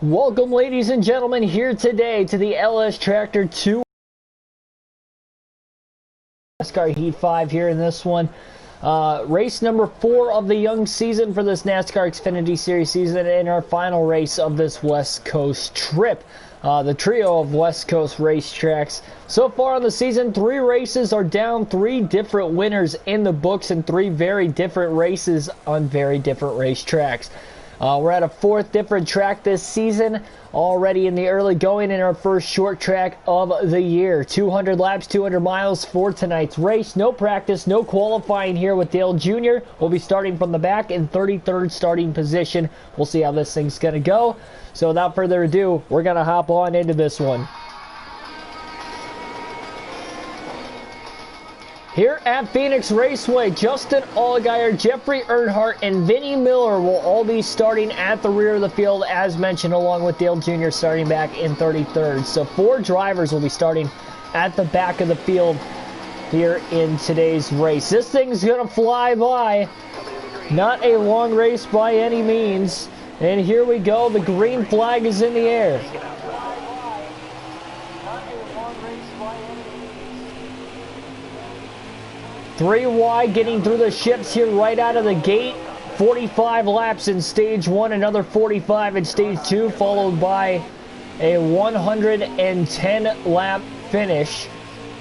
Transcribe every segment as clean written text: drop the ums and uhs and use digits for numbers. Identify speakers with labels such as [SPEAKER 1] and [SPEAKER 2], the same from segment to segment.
[SPEAKER 1] Welcome, ladies and gentlemen, here today to the LS Tractor 2 NASCAR Heat 5 here in this one. Race number 4 of the young season for this NASCAR Xfinity Series season, and our final race of this West Coast trip. The trio of West Coast racetracks. So far on the season, 3 races are down, 3 different winners in the books, and 3 very different races on very different racetracks. We're at a 4th different track this season, already in the early going in our first short track of the year. 200 laps, 200 miles for tonight's race. No practice, no qualifying here with Dale Jr. We'll be starting from the back in 33rd starting position. We'll see how this thing's going to go. So without further ado, we're going to hop on into this one. Here at Phoenix Raceway, Justin Allgaier, Jeffrey Earnhardt, and Vinnie Miller will all be starting at the rear of the field, as mentioned, along with Dale Jr. starting back in 33rd. So 4 drivers will be starting at the back of the field here in today's race. This thing's going to fly by. Not a long race by any means. And here we go. The green flag is in the air. 3 wide, getting through the ships here right out of the gate. 45 laps in stage 1, another 45 in stage 2, followed by a 110 lap finish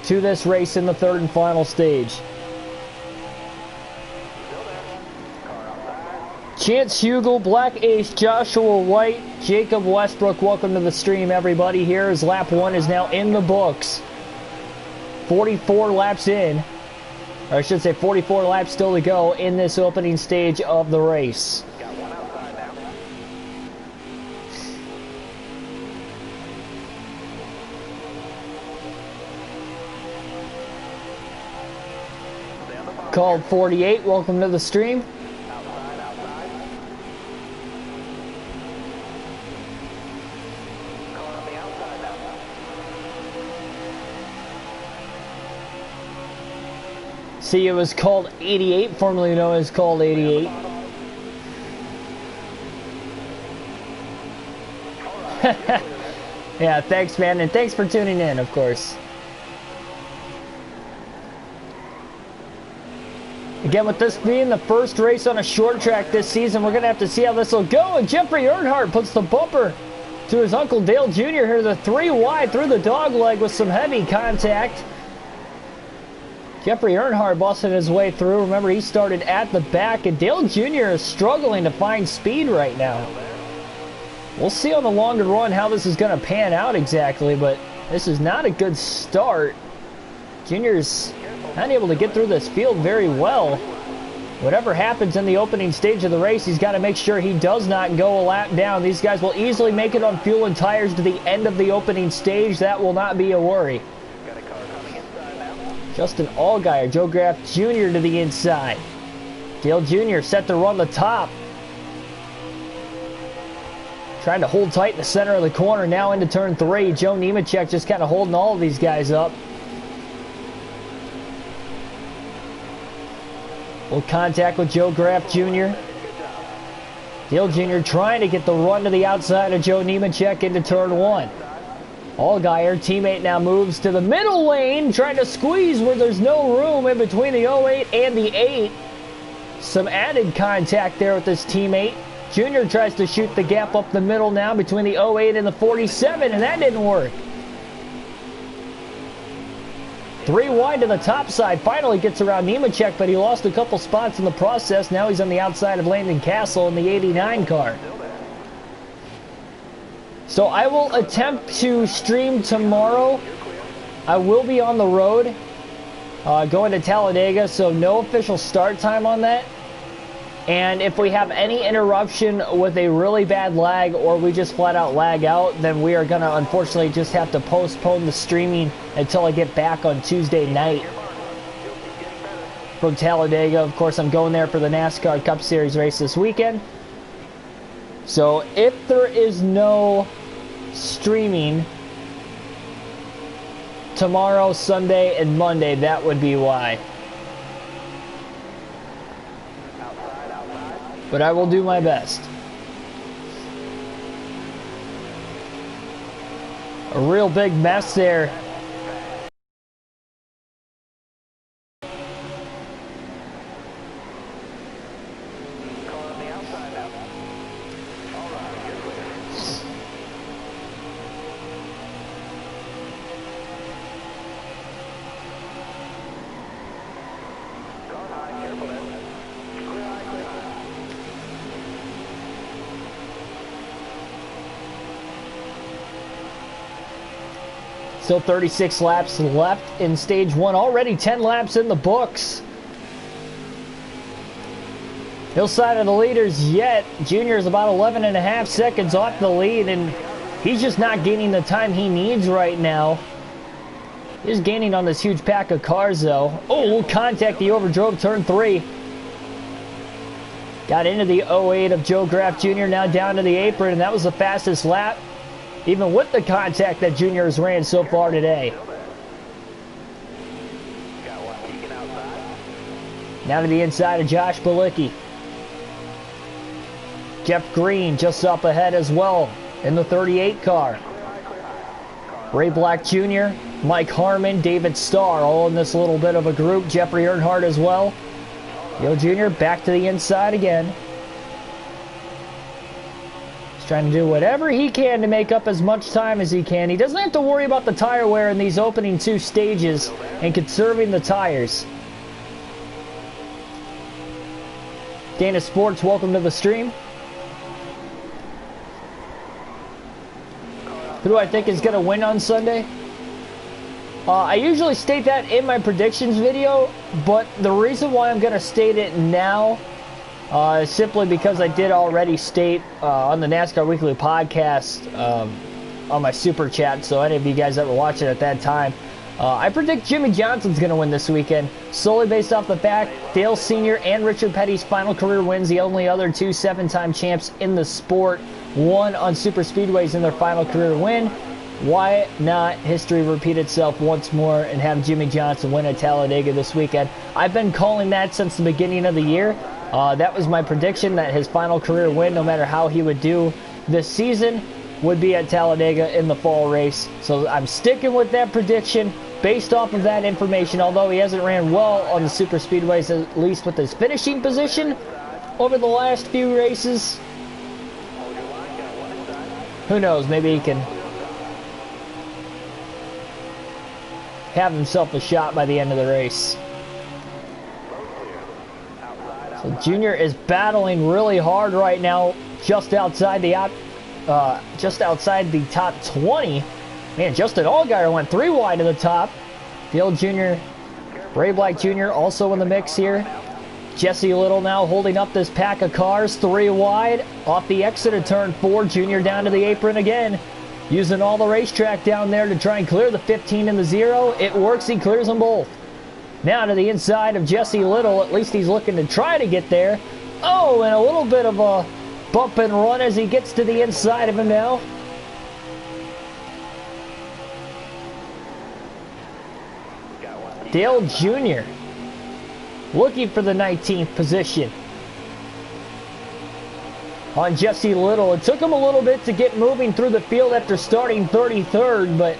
[SPEAKER 1] to this race in the 3rd and final stage. Chance Hugel, Black Ace, Joshua White, Jacob Westbrook, welcome to the stream, everybody. Here is lap 1 is now in the books. 44 laps in. Or I should say 44 laps still to go in this opening stage of the race. Called 48, welcome to the stream. See, it was called 88, formerly known as called 88. Yeah, thanks, man, and thanks for tuning in, of course. Again, with this being the first race on a short track this season, we're going to have to see how this will go. And Jeffrey Earnhardt puts the bumper to his Uncle Dale Jr. here. The 3 wide through the dog leg with some heavy contact. Jeffrey Earnhardt busted his way through. Remember, he started at the back, and Dale Jr. is struggling to find speed right now. We'll see on the longer run how this is going to pan out exactly, but this is not a good start. Jr.'s not able to get through this field very well. Whatever happens in the opening stage of the race, he's got to make sure he does not go a lap down. These guys will easily make it on fuel and tires to the end of the opening stage. That will not be a worry. Justin Allgaier, Joe Graff Jr. to the inside. Dale Jr. set to run the top. Trying to hold tight in the center of the corner, now into turn 3. Joe Nemechek just kind of holding all of these guys up. Little contact with Joe Graff Jr. Dale Jr. trying to get the run to the outside of Joe Nemechek into turn 1. Allgaier, teammate, now moves to the middle lane, trying to squeeze where there's no room in between the 08 and the 8. Some added contact there with his teammate. Junior tries to shoot the gap up the middle now between the 08 and the 47, and that didn't work. 3 wide to the top side, finally gets around Nemechek, but he lost a couple spots in the process. Now he's on the outside of Landon Castle in the 89 car. So I will attempt to stream tomorrow. I will be on the road going to Talladega, so no official start time on that. And if we have any interruption with a really bad lag, or we just flat out lag out, then we are going to unfortunately just have to postpone the streaming until I get back on Tuesday night from Talladega. Of course, I'm going there for the NASCAR Cup Series race this weekend. So if there is no streaming tomorrow, Sunday, and Monday, that would be why. But I will do my best. a real big mess there. Still 36 laps left in stage one. Already 10 laps in the books. Hillside of the leaders yet. Junior is about 11.5 seconds off the lead, and he's just not gaining the time he needs right now. He's gaining on this huge pack of cars, though. Oh, contact. He overdrove turn 3. Got into the 08 of Joe Graff Jr., now down to the apron, and that was the fastest lap, even with the contact that Junior has ran so far today. Now to the inside of Josh Balicki. Jeff Green just up ahead as well in the 38 car. Ray Black Jr., Mike Harmon, David Starr, all in this little bit of a group. Jeffrey Earnhardt as well. Yo Jr. back to the inside again. Trying to do whatever he can to make up as much time as he can. He doesn't have to worry about the tire wear in these opening 2 stages and conserving the tires. Dana Sports, welcome to the stream. Who do I think is going to win on Sunday? I usually state that in my predictions video, but the reason why I'm going to state it now simply because I did already state on the NASCAR Weekly podcast on my super chat, so any of you guys that were watching at that time, I predict Jimmy Johnson's going to win this weekend, solely based off the fact Dale Sr. and Richard Petty's final career wins, the only other 2 7-time champs in the sport, won on super speedways in their final career win. Why not history repeat itself once more and have Jimmy Johnson win at Talladega this weekend? I've been calling that since the beginning of the year. That was my prediction, that his final career win, no matter how he would do this season, would be at Talladega in the fall race. So I'm sticking with that prediction based off of that information, although he hasn't ran well on the super speedways, at least with his finishing position over the last few races. Who knows, maybe he can have himself a shot by the end of the race. So Junior is battling really hard right now, just outside the top 20. Man, Justin Allgaier went 3 wide to the top. Dale Jr., Ray Black Jr. also in the mix here. Jesse Little now holding up this pack of cars, 3 wide. Off the exit of turn 4, Junior down to the apron again. Using all the racetrack down there to try and clear the 15 and the 0. It works, he clears them both. Now to the inside of Jesse Little, at least he's looking to try to get there. Oh, and a little bit of a bump and run as he gets to the inside of him now. Dale Jr. looking for the 19th position on Jesse Little. It took him a little bit to get moving through the field after starting 33rd, but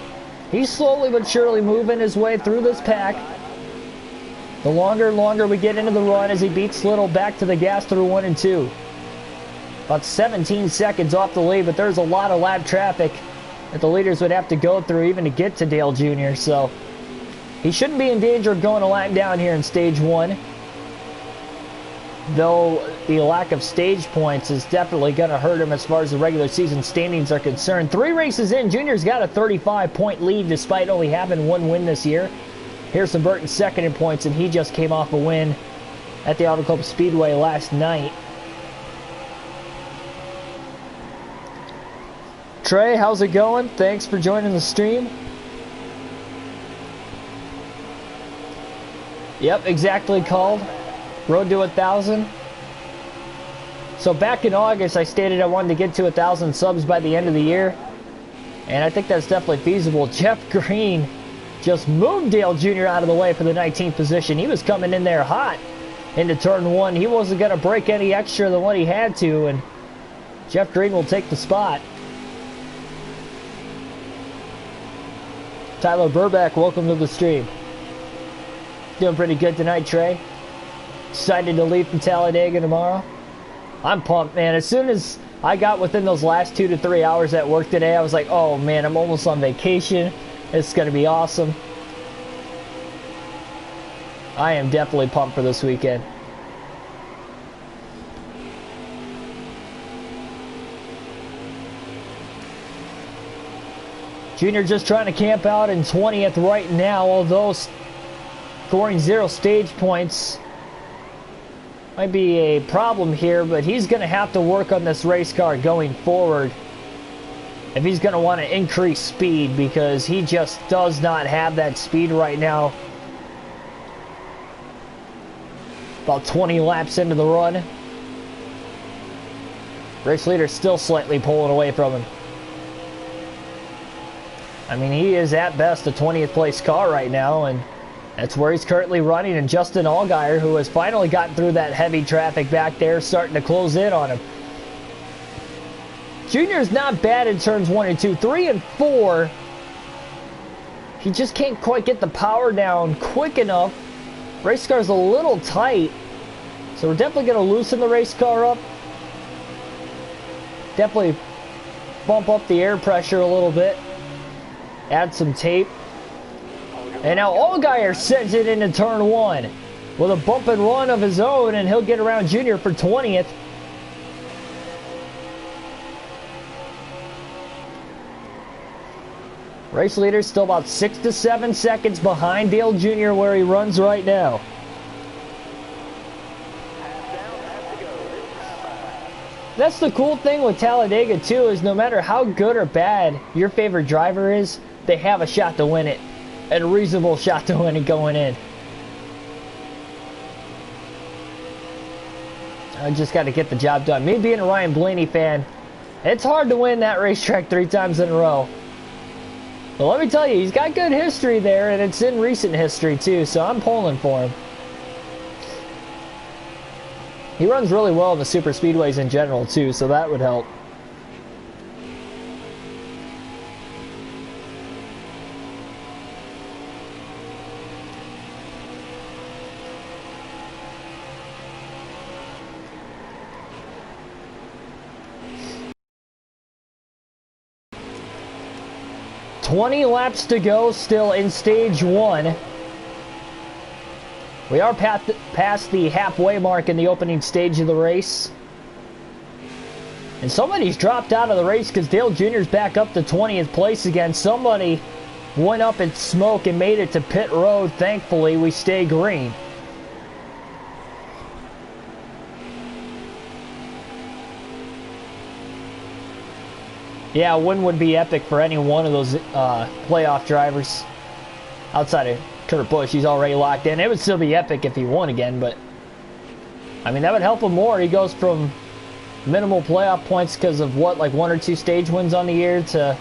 [SPEAKER 1] he's slowly but surely moving his way through this pack. The longer and longer we get into the run as he beats Little back to the gas through 1 and 2. About 17 seconds off the lead, but there's a lot of lap traffic that the leaders would have to go through even to get to Dale Jr., so he shouldn't be in danger of going a lap down here in stage 1. Though the lack of stage points is definitely going to hurt him as far as the regular season standings are concerned. 3 races in, Junior's got a 35-point lead despite only having 1 win this year. Harrison Burton second in points, and he just came off a win at the Auto Club Speedway last night. Trey, how's it going? Thanks for joining the stream. Yep, exactly called. Road to 1,000. So back in August, I stated I wanted to get to 1,000 subs by the end of the year. And I think that's definitely feasible. Jeff Green just moved Dale Jr. out of the way for the 19th position. He was coming in there hot into turn 1. He wasn't going to break any extra than what he had to. And Jeff Green will take the spot. Tyler Burback, welcome to the stream. Doing pretty good tonight, Trey. Excited to leave from Talladega tomorrow. I'm pumped, man. As soon as I got within those last 2 to 3 hours at work today, I was like, oh man, I'm almost on vacation. It's going to be awesome. I am definitely pumped for this weekend. Junior just trying to camp out in 20th right now, although scoring 0 stage points might be a problem here, but he's going to have to work on this race car going forward if he's going to want to increase speed, because he just does not have that speed right now. About 20 laps into the run. Race leader still slightly pulling away from him. I mean, he is at best a 20th place car right now, and that's where he's currently running. And Justin Allgaier, who has finally gotten through that heavy traffic back there, starting to close in on him. Junior's not bad in turns 1 and 2. 3 and 4, he just can't quite get the power down quick enough. Race car's a little tight, so we're definitely going to loosen the race car up. Definitely bump up the air pressure a little bit. Add some tape. And now Allgaier sends it into turn 1 with a bump and run of his own, and he'll get around Junior for 20th. Race leader still about 6 to 7 seconds behind Dale Jr. where he runs right now. That's the cool thing with Talladega too, is no matter how good or bad your favorite driver is, they have a shot to win it. And a reasonable shot to win it going in. I just got to get the job done. Me being a Ryan Blaney fan, it's hard to win that racetrack 3 times in a row. But let me tell you, he's got good history there, and it's in recent history too, so I'm pulling for him. He runs really well in the super speedways in general too, so that would help. $20 laps to go still in stage 1. We are past the halfway mark in the opening stage of the race. And somebody's dropped out of the race because Dale Jr.'s back up to 20th place again. Somebody went up in smoke and made it to pit road. Thankfully, we stay green. Yeah, a win would be epic for any one of those playoff drivers. Outside of Kurt Busch, he's already locked in. It would still be epic if he won again, but I mean, that would help him more. He goes from minimal playoff points because of what, like 1 or 2 stage wins on the year, to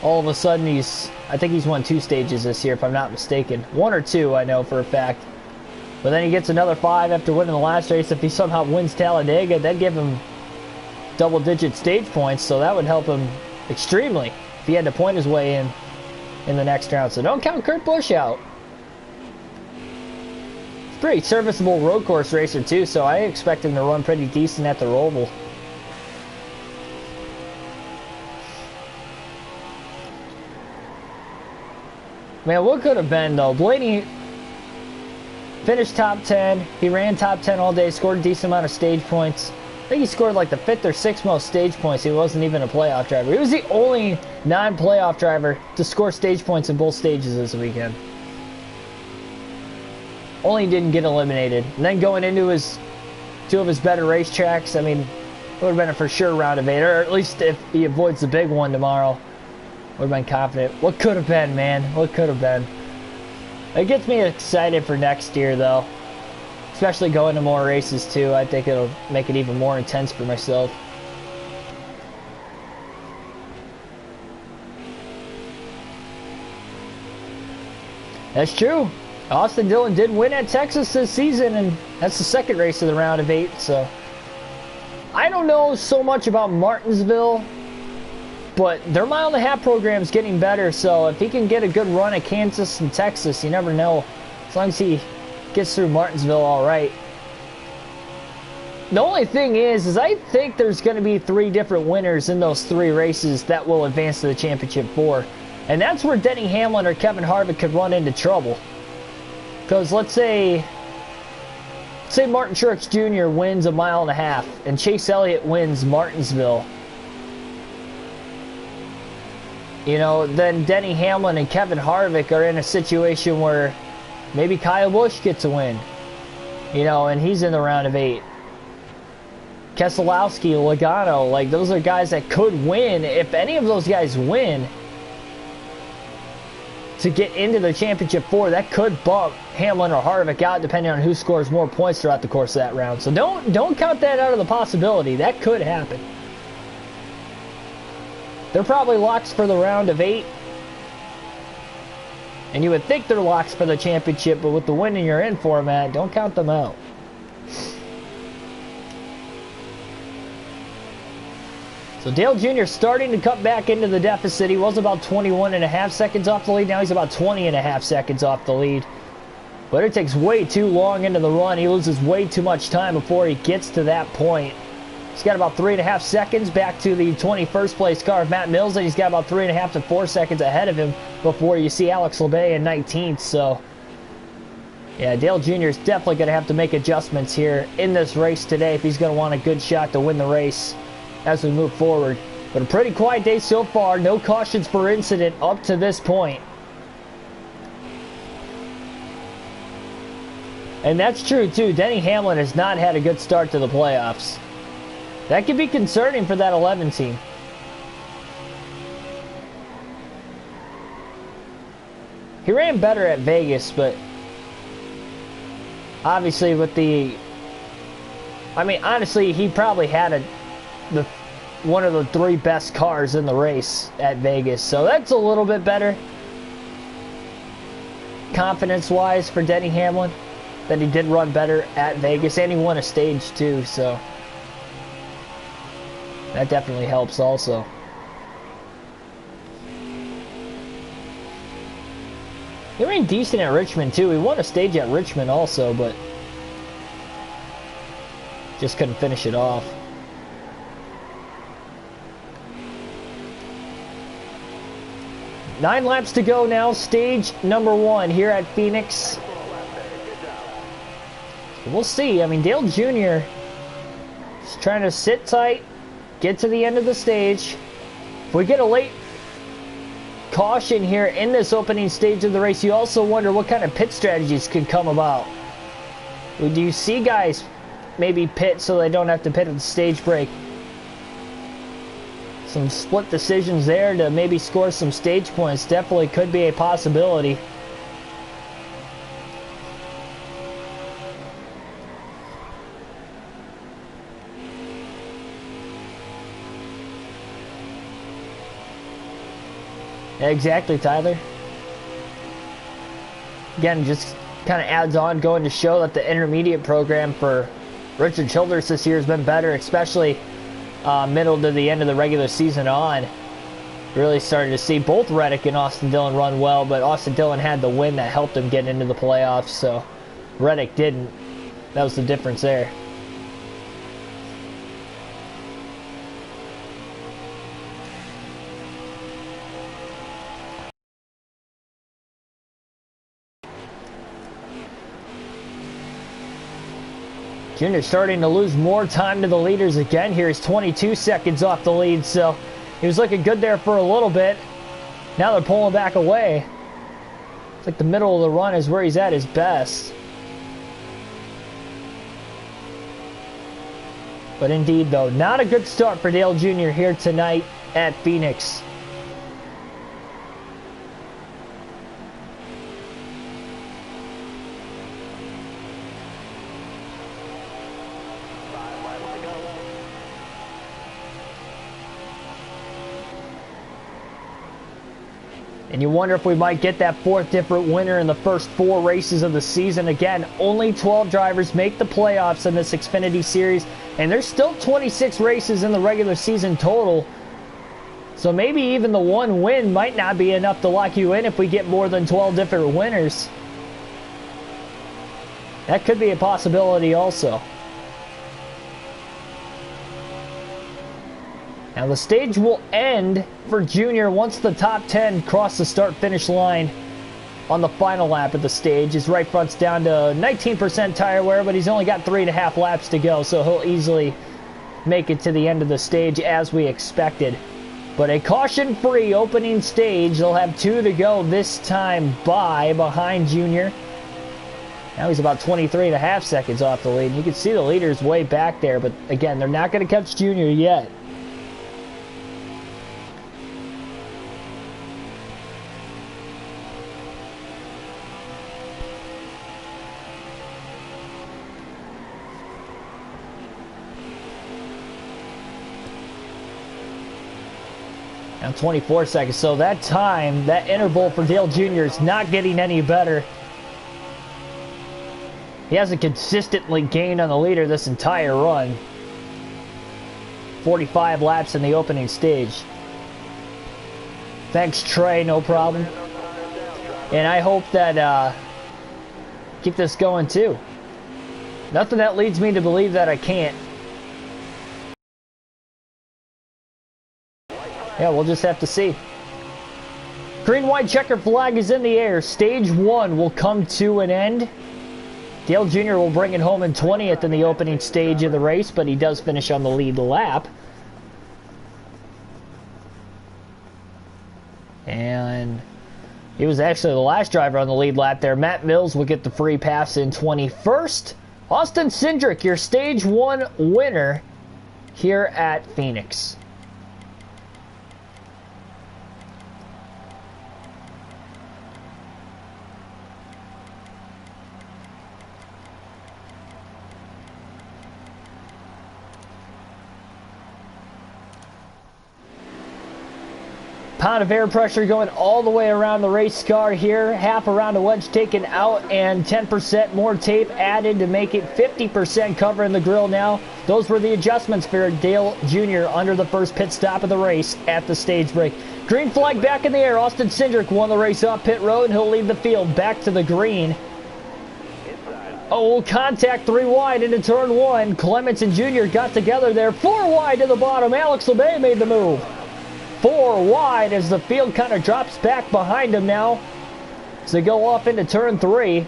[SPEAKER 1] all of a sudden I think he's won 2 stages this year, if I'm not mistaken. 1 or 2, I know for a fact. But then he gets another 5 after winning the last race. If he somehow wins Talladega, that'd give him double-digit stage points, so that would help him extremely if he had to point his way in the next round. So don't count Kurt Busch out. He's a pretty serviceable road course racer too, so I expect him to run pretty decent at the Roval. Man, what could have been though? Blaney finished top 10. He ran top 10 all day, scored a decent amount of stage points. I think he scored like the 5th or 6th most stage points. He wasn't even a playoff driver. He was the only non-playoff driver to score stage points in both stages this weekend. Only didn't get eliminated. And then going into 2 of his better racetracks, I mean, it would have been a for sure round of 8. Or at least if he avoids the big one tomorrow, would have been confident. What could have been, man? What could have been? It gets me excited for next year, though. Especially going to more races too. I think it'll make it even more intense for myself. That's true. Austin Dillon did win at Texas this season, and that's the 2nd race of the round of 8. So I don't know so much about Martinsville. But their mile-and-a-half program is getting better, so if he can get a good run at Kansas and Texas, you never know. As long as he gets through Martinsville all right. The only thing is I think there's going to be 3 different winners in those 3 races that will advance to the championship 4. And that's where Denny Hamlin or Kevin Harvick could run into trouble. Because let's say Martin Truex Jr. wins a mile-and-a-half and Chase Elliott wins Martinsville. You know, then Denny Hamlin and Kevin Harvick are in a situation where maybe Kyle Busch gets a win. You know, and he's in the round of 8. Keselowski, Logano, like those are guys that could win. If any of those guys win to get into the championship 4, that could bump Hamlin or Harvick out depending on who scores more points throughout the course of that round. So don't count that out of the possibility. That could happen. They're probably locks for the round of 8. And you would think they're locks for the championship, but with the win in your in format, don't count them out. So Dale Jr. starting to cut back into the deficit. He was about 21.5 seconds off the lead. Now he's about 20.5 seconds off the lead. But it takes way too long into the run. He loses way too much time before he gets to that point. He's got about 3.5 seconds back to the 21st place car of Matt Mills, and he's got about 3.5 to 4 seconds ahead of him before you see Alex Labey in 19th. So, yeah, Dale Jr. is definitely going to have to make adjustments here in this race today if he's going to want a good shot to win the race as we move forward. But a pretty quiet day so far. No cautions for incident up to this point. And that's true, too. Denny Hamlin has not had a good start to the playoffs. That could be concerning for that 11 team. He ran better at Vegas, but obviously with the... I mean, honestly, he probably had one of the 3 best cars in the race at Vegas. So that's a little bit better confidence-wise for Denny Hamlin. That he did run better at Vegas, and he won a stage too, so that definitely helps also. He ran decent at Richmond too. He won a stage at Richmond also, but just couldn't finish it off. Nine laps to go now, stage number 1 here at Phoenix. We'll see. I mean, Dale Jr. is trying to sit tight, get to the end of the stage. If we get a late caution here in this opening stage of the race, you also wonder what kind of pit strategies could come about. Do you see guys maybe pit so they don't have to pit at the stage break? Some split decisions there to maybe score some stage points definitely could be a possibility. Exactly, Tyler. Again, just kind of adds on, going to show that the intermediate program for Richard Childress this year has been better, especially middle to the end of the regular season on. Really started to see both Reddick and Austin Dillon run well, but Austin Dillon had the win that helped him get into the playoffs, so Reddick didn't. That was the difference there. Junior starting to lose more time to the leaders again here. He's 22 seconds off the lead, so he was looking good there for a little bit. Now they're pulling back away. It's like the middle of the run is where he's at his best. But indeed, though, not a good start for Dale Jr. here tonight at Phoenix. And you wonder if we might get that 4th different winner in the first 4 races of the season. Again, only 12 drivers make the playoffs in this Xfinity Series. And there's still 26 races in the regular season total. So maybe even the one win might not be enough to lock you in if we get more than 12 different winners. That could be a possibility also. Now the stage will end for Junior once the top 10 cross the start-finish line on the final lap of the stage. His right front's down to 19% tire wear, but he's only got 3.5 laps to go, so he'll easily make it to the end of the stage as we expected. But a caution-free opening stage. They'll have 2 to go this time behind Junior. Now he's about 23.5 seconds off the lead. You can see the leader's way back there, but again, they're not going to catch Junior yet. Now 24 seconds. So that time, that interval for Dale Jr. is not getting any better. He hasn't consistently gained on the leader this entire run. 45 laps in the opening stage. Thanks, Trey, no problem. And I hope that keep this going too. Nothing that leads me to believe that I can't. Yeah, we'll just have to see. Green, white checker flag is in the air. Stage 1 will come to an end. Dale Jr. will bring it home in 20th in the opening stage of the race, but he does finish on the lead lap. And he was actually the last driver on the lead lap there. Matt Mills will get the free pass in 21st. Austin Cindric, your Stage 1 winner here at Phoenix. Pound of air pressure going all the way around the race car here. Half around the wedge taken out and 10% more tape added to make it 50% covering the grill now. Those were the adjustments for Dale Jr. under the first pit stop of the race at the stage break. Green flag back in the air. Austin Cindric won the race off pit road and he'll lead the field back to the green. Oh, contact 3 wide into turn 1. Clements and Jr. got together there. 4 wide to the bottom. Alex LeBay made the move. 4 wide as the field kind of drops back behind him now. So they go off into turn 3.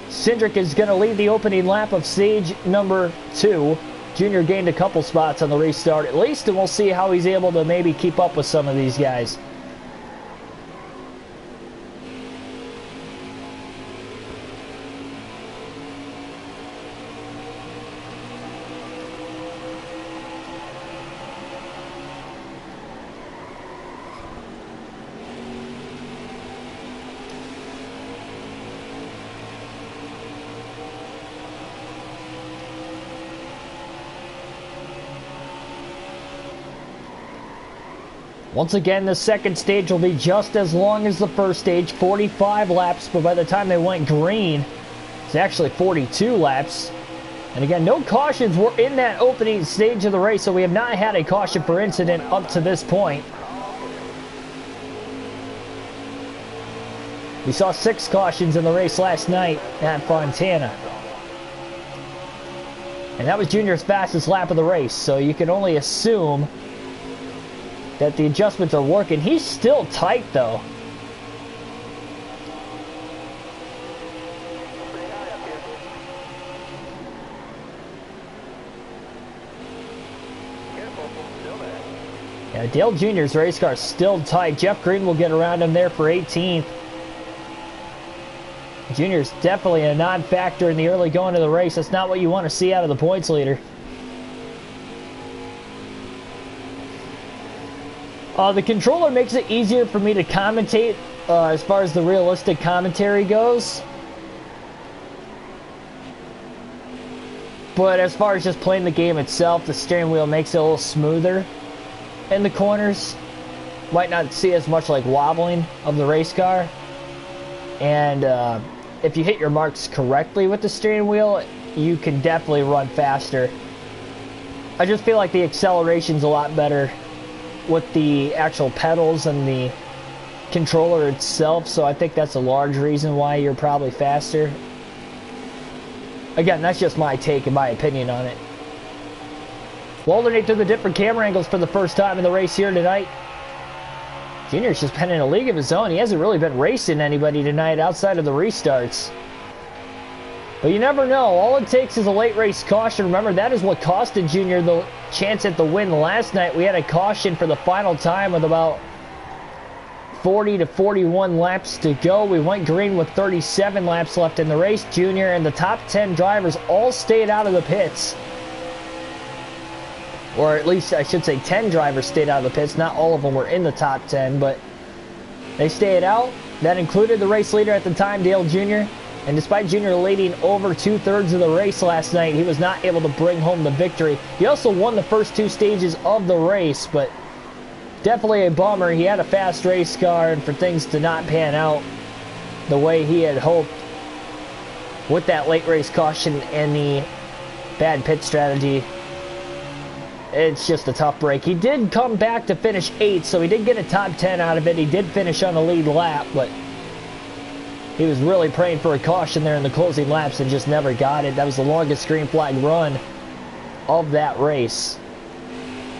[SPEAKER 1] Cindric is going to lead the opening lap of stage number 2. Junior gained a couple spots on the restart at least, and we'll see how he's able to maybe keep up with some of these guys. Once again, the second stage will be just as long as the first stage, 45 laps, but by the time they went green, it's actually 42 laps. And again, no cautions were in that opening stage of the race, so we have not had a caution for incident up to this point. We saw 6 cautions in the race last night at Fontana. And that was Junior's fastest lap of the race, so you can only assume that the adjustments are working. He's still tight though. Yeah, Dale Jr.'s race car is still tight. Jeff Green will get around him there for 18th. Junior's definitely a non-factor in the early going of the race. That's not what you want to see out of the points leader. The controller makes it easier for me to commentate as far as the realistic commentary goes. But as far as just playing the game itself, the steering wheel makes it a little smoother in the corners. Might not see as much like wobbling of the race car. And if you hit your marks correctly with the steering wheel, you can definitely run faster I just feel like the acceleration's a lot better with the actual pedals and the controller itself, so I think that's a large reason why you're probably faster. Again, that's just my take and my opinion on it. We'll alternate through the different camera angles for the first time in the race here tonight. Junior's just been in a league of his own. He hasn't really been racing anybody tonight outside of the restarts. But you never know. All it takes is a late race caution. Remember, that is what costed Junior the chance at the win last night. We had a caution for the final time with about 40 to 41 laps to go. We went green with 37 laps left in the race. Junior and the top 10 drivers all stayed out of the pits. Or at least I should say 10 drivers stayed out of the pits. Not all of them were in the top 10, but they stayed out. That included the race leader at the time, Dale Jr. And despite Junior leading over 2/3 of the race last night, he was not able to bring home the victory. He also won the first 2 stages of the race, but definitely a bummer. He had a fast race car, and for things to not pan out the way he had hoped with that late race caution and the bad pit strategy, it's just a tough break. He did come back to finish 8th, so he did get a top 10 out of it. He did finish on the lead lap, but he was really praying for a caution there in the closing laps and just never got it. That was the longest green flag run of that race.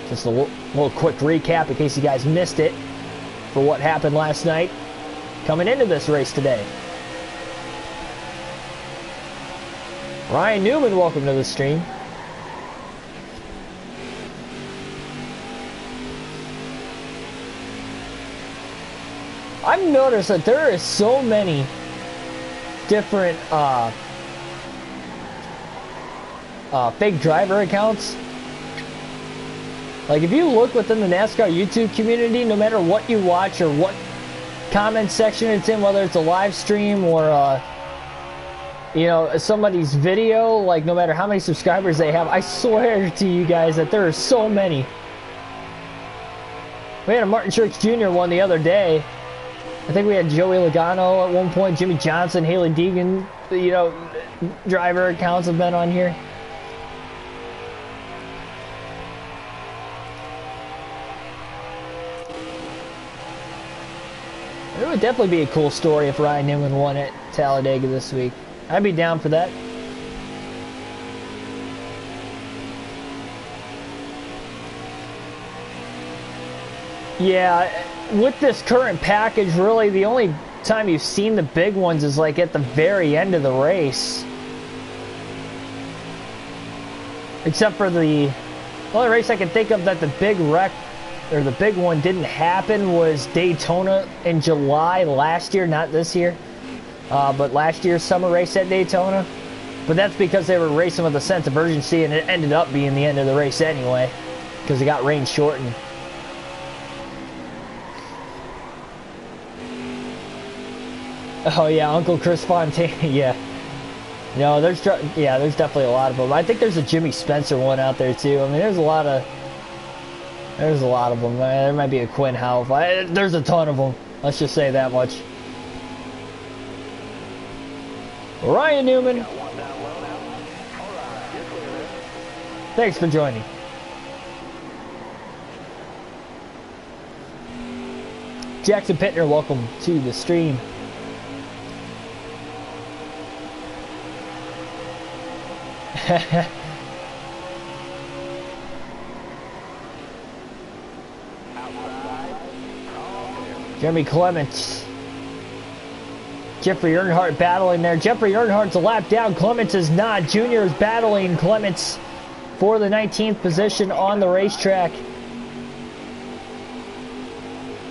[SPEAKER 1] Just a little quick recap in case you guys missed it for what happened last night coming into this race today. Ryan Newman, welcome to the stream. I've noticed that there is so many different fake driver accounts. Like, if you look within the NASCAR YouTube community, no matter what you watch or what comment section it's in, whether it's a live stream or you know, somebody's video, like no matter how many subscribers they have, I swear to you guys that there are so many. We had a Martin Truex Jr. one the other day. I think we had Joey Logano at one point, Jimmy Johnson, Haley Deegan, you know, driver accounts have been on here. It would definitely be a cool story if Ryan Newman won at Talladega this week. I'd be down for that. Yeah, with this current package, really the only time you've seen the big ones is like at the very end of the race. Except for the only race I can think of that the big wreck or the big one didn't happen was Daytona in July last year, not this year. But last year's summer race at Daytona. But that's because they were racing with a sense of urgency, and it ended up being the end of the race anyway, because it got rain shortened. Oh yeah, Uncle Chris Fontaine, yeah. No, there's definitely a lot of them. I think there's a Jimmy Spencer one out there too. I mean, there's a lot of them. There might be a Quinn Houff. There's a ton of them. Let's just say that much. Ryan Newman, thanks for joining. Jackson Pittner, welcome to the stream. Jeremy Clements. Jeffrey Earnhardt battling there. Jeffrey Earnhardt's a lap down. Clements is not. Junior is battling Clements for the 19th position on the racetrack.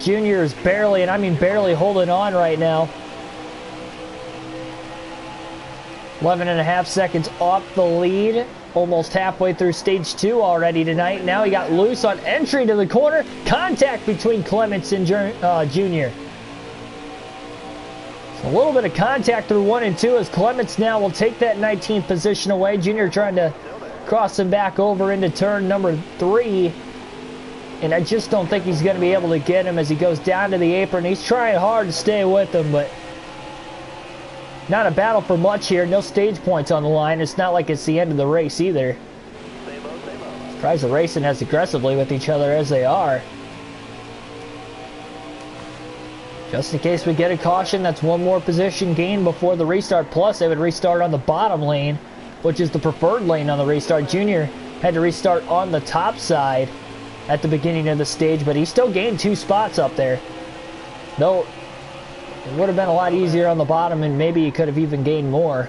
[SPEAKER 1] Junior is barely, and I mean barely, holding on right now. 11.5 seconds off the lead. Almost halfway through stage 2 already tonight. Now he got loose on entry to the corner. Contact between Clements and Junior. A little bit of contact through 1 and 2 as Clements now will take that 19th position away. Junior trying to cross him back over into turn number 3. And I just don't think he's going to be able to get him as he goes down to the apron. He's trying hard to stay with him, but not a battle for much here. No stage points on the line. It's not like it's the end of the race either. Tries to racing as aggressively with each other as they are. Just in case we get a caution, that's one more position gain before the restart. Plus, they would restart on the bottom lane, which is the preferred lane on the restart. Junior had to restart on the top side at the beginning of the stage, but he still gained 2 spots up there. Though, it would have been a lot easier on the bottom, and maybe he could have even gained more.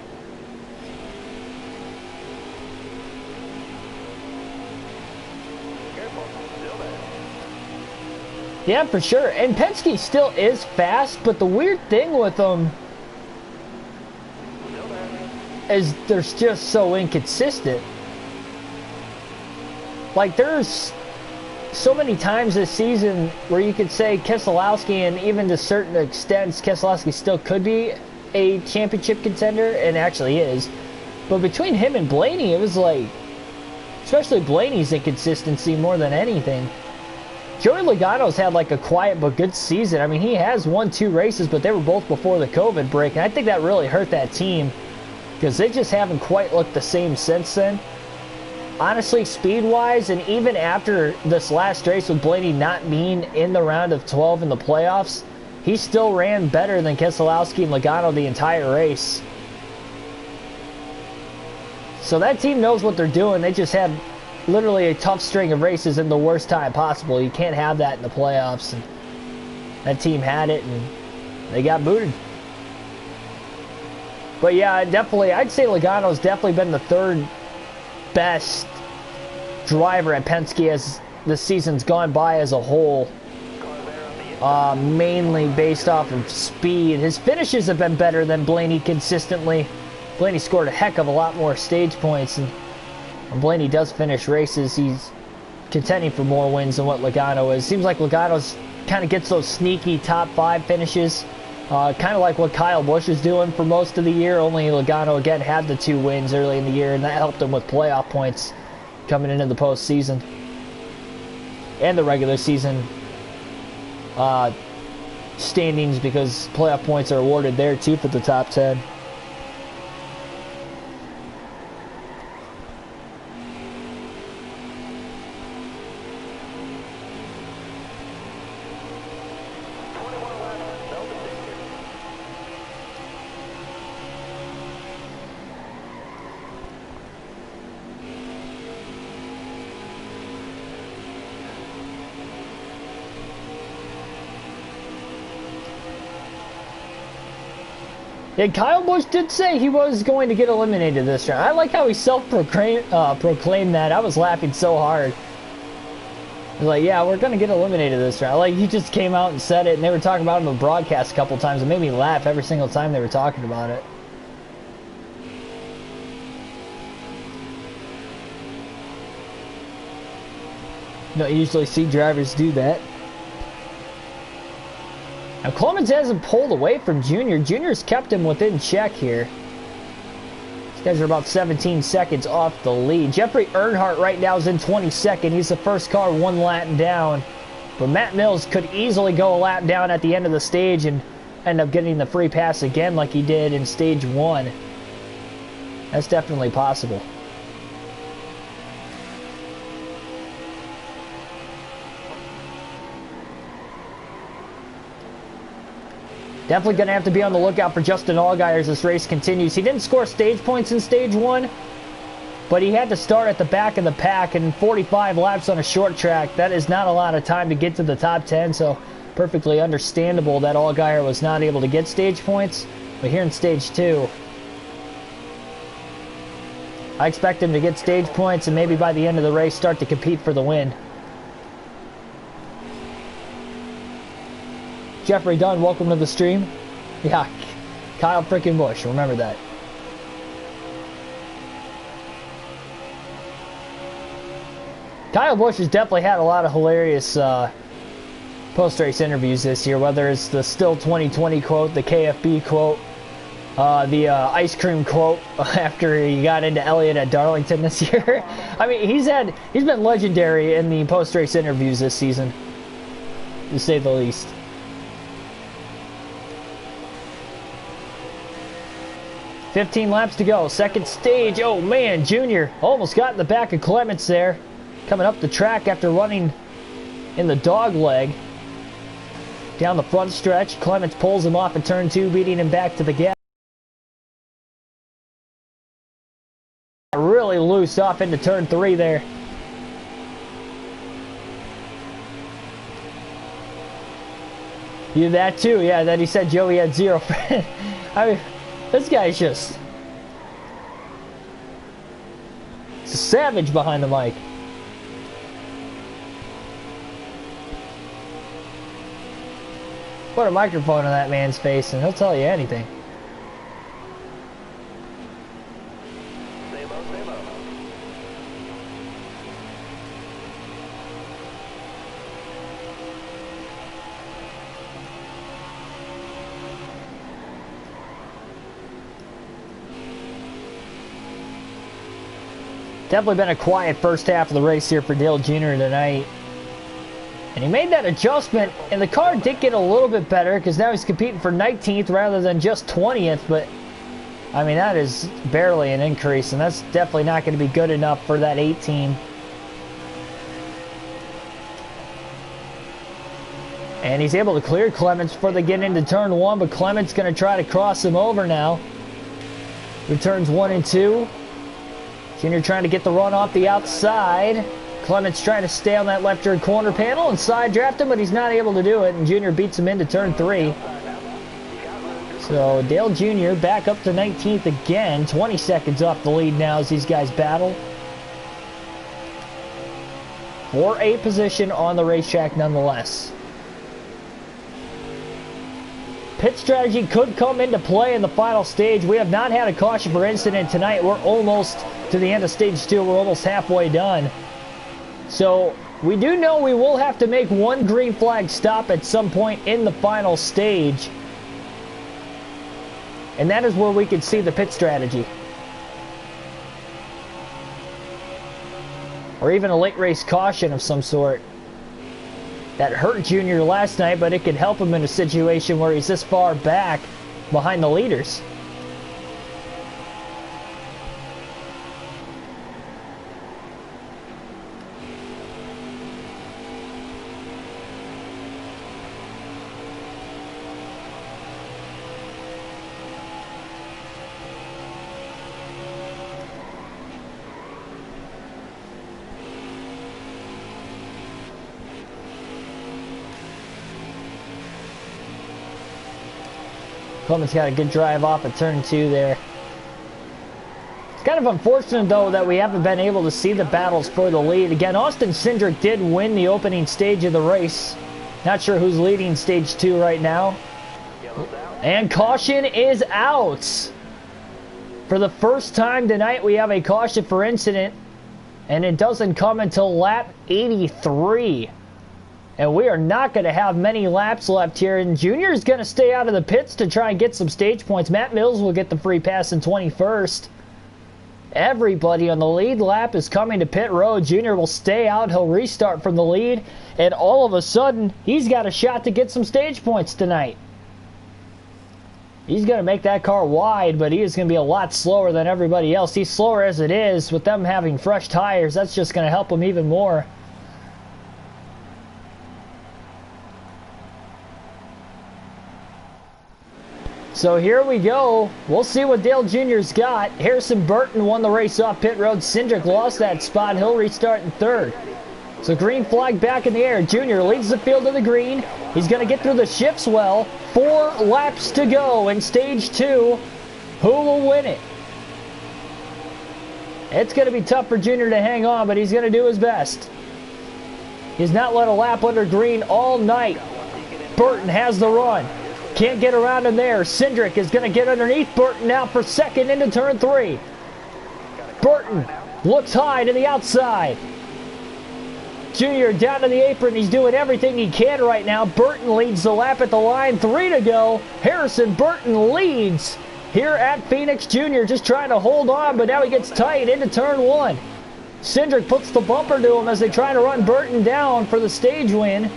[SPEAKER 1] Yeah, for sure. And Penske still is fast, but the weird thing with them is they're just so inconsistent. Like, there's so many times this season where you could say Keselowski, and even to certain extents, Keselowski still could be a championship contender, and actually is. But between him and Blaney, it was like, especially Blaney's inconsistency more than anything. Joey Logano's had like a quiet but good season. I mean, he has won 2 races, but they were both before the COVID break, and I think that really hurt that team because they just haven't quite looked the same since then. Honestly, speed-wise, and even after this last race with Blaney not being in the round of 12 in the playoffs, he still ran better than Keselowski and Logano the entire race. So that team knows what they're doing. They just had literally a tough string of races in the worst time possible. You can't have that in the playoffs, and that team had it, and they got booted. But yeah, definitely, I'd say Logano's definitely been the 3rd best driver at Penske as the season's gone by as a whole. Mainly based off of speed. His finishes have been better than Blaney consistently. Blaney scored a heck of a lot more stage points, and when Blaney does finish races, he's contending for more wins than what Logano is. Seems like Logano's kind of gets those sneaky top 5 finishes, kind of like what Kyle Busch is doing for most of the year, only Logano again had the 2 wins early in the year, and that helped him with playoff points coming into the postseason and the regular season standings, because playoff points are awarded there too for the top 10. And Kyle Busch did say he was going to get eliminated this round. I like how he self-proclaimed that. I was laughing so hard. He's like, yeah, we're going to get eliminated this round. Like, he just came out and said it, and they were talking about it on the broadcast a couple times. It made me laugh every single time they were talking about it. You don't usually see drivers do that. Now, Clemens hasn't pulled away from Junior. Junior's kept him within check here. These guys are about 17 seconds off the lead. Jeffrey Earnhardt right now is in 22nd. He's the first car 1 lap down. But Matt Mills could easily go a lap down at the end of the stage and end up getting the free pass again like he did in stage 1. That's definitely possible. Definitely going to have to be on the lookout for Justin Allgaier as this race continues. He didn't score stage points in stage 1, but he had to start at the back of the pack, and 45 laps on a short track, that is not a lot of time to get to the top 10, so perfectly understandable that Allgaier was not able to get stage points. But here in stage 2, I expect him to get stage points and maybe by the end of the race start to compete for the win. Jeffrey Dunn, welcome to the stream. Yeah, Kyle freaking Busch, remember that. Kyle Busch has definitely had a lot of hilarious post-race interviews this year, whether it's the Still 2020 quote, the KFB quote, the ice cream quote after he got into Elliott at Darlington this year. I mean, he's been legendary in the post-race interviews this season, to say the least. $15 laps to go. Second stage. Oh man, Junior almost got in the back of Clements there. Coming up the track after running in the dog leg. Down the front stretch, Clements pulls him off at turn 2, beating him back to the gap. Really loose off into turn 3 there. You did that too, yeah. Then he said Joey had 0. I mean, this guy's just... It's a savage behind the mic. Put a microphone in that man's face and he'll tell you anything. Definitely been a quiet first half of the race here for Dale Jr. tonight. And he made that adjustment, and the car did get a little bit better because now he's competing for 19th rather than just 20th. But, I mean, that is barely an increase, and that's definitely not going to be good enough for that 18. And he's able to clear Clements before they get into turn 1, but Clements going to try to cross him over now. Returns 1 and 2. Junior trying to get the run off the outside. Clements trying to stay on that left rear corner panel and side draft him, but he's not able to do it, and Junior beats him into turn 3. So Dale Jr. back up to 19th again, 20 seconds off the lead now as these guys battle for a position on the racetrack nonetheless. Pit strategy could come into play in the final stage. We have not had a caution for incident tonight. We're almost to the end of stage 2. We're almost halfway done. So we do know we will have to make one green flag stop at some point in the final stage. And that is where we can see the pit strategy. Or even a late race caution of some sort. That hurt Junior last night, but it could help him in a situation where he's this far back behind the leaders. Clements got a good drive off at turn 2 there. It's kind of unfortunate, though, that we haven't been able to see the battles for the lead. Again, Austin Cindric did win the opening stage of the race. Not sure who's leading stage 2 right now. And caution is out. For the first time tonight, we have a caution for incident. And it doesn't come until lap 83. And we are not going to have many laps left here. And Junior is going to stay out of the pits to try and get some stage points. Matt Mills will get the free pass in 21st. Everybody on the lead lap is coming to pit road. Junior will stay out. He'll restart from the lead. And all of a sudden, he's got a shot to get some stage points tonight. He's going to make that car wide, but he is going to be a lot slower than everybody else. He's slower as it is. With them having fresh tires, that's just going to help him even more. So here we go. We'll see what Dale Jr.'s got. Harrison Burton won the race off pit road. Cindric lost that spot. He'll restart in 3rd. So green flag back in the air. Junior leads the field to the green. He's going to get through the shifts well. 4 laps to go in stage 2. Who will win it? It's going to be tough for Junior to hang on, but he's going to do his best. He's not let a lap under green all night. Burton has the run. Can't get around him there. Cindric is going to get underneath Burton now for 2nd into turn 3. Burton looks high to the outside. Junior down to the apron. He's doing everything he can right now. Burton leads the lap at the line. 3 to go. Harrison Burton leads here at Phoenix. Junior just trying to hold on, but now he gets tight into turn 1. Cindric puts the bumper to him as they try to run Burton down for the stage win.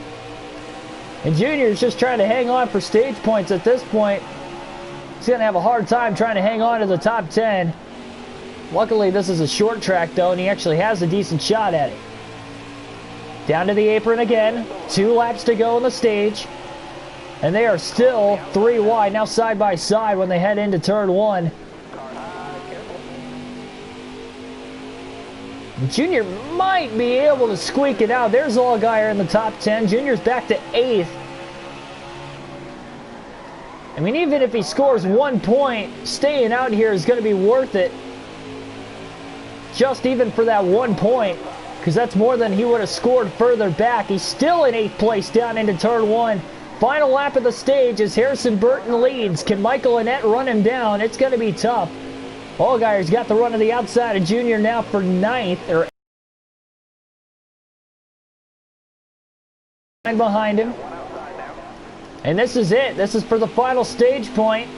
[SPEAKER 1] And Junior's just trying to hang on for stage points at this point. He's going to have a hard time trying to hang on to the top 10. Luckily, this is a short track, though, and he actually has a decent shot at it. Down to the apron again. 2 laps to go on the stage. And they are still 3 wide, now side by side when they head into turn 1. Junior might be able to squeak it out. There's Allgaier in the top 10. Junior's back to 8th. I mean, even if he scores 1 point, staying out here is going to be worth it. Just even for that 1 point, because that's more than he would have scored further back. He's still in 8th place down into turn 1. Final lap of the stage as Harrison Burton leads. Can Michael Annett run him down? It's going to be tough. Allgaier's got the run to the outside of Junior now for 9th. Or behind him. And this is it. This is for the final stage point.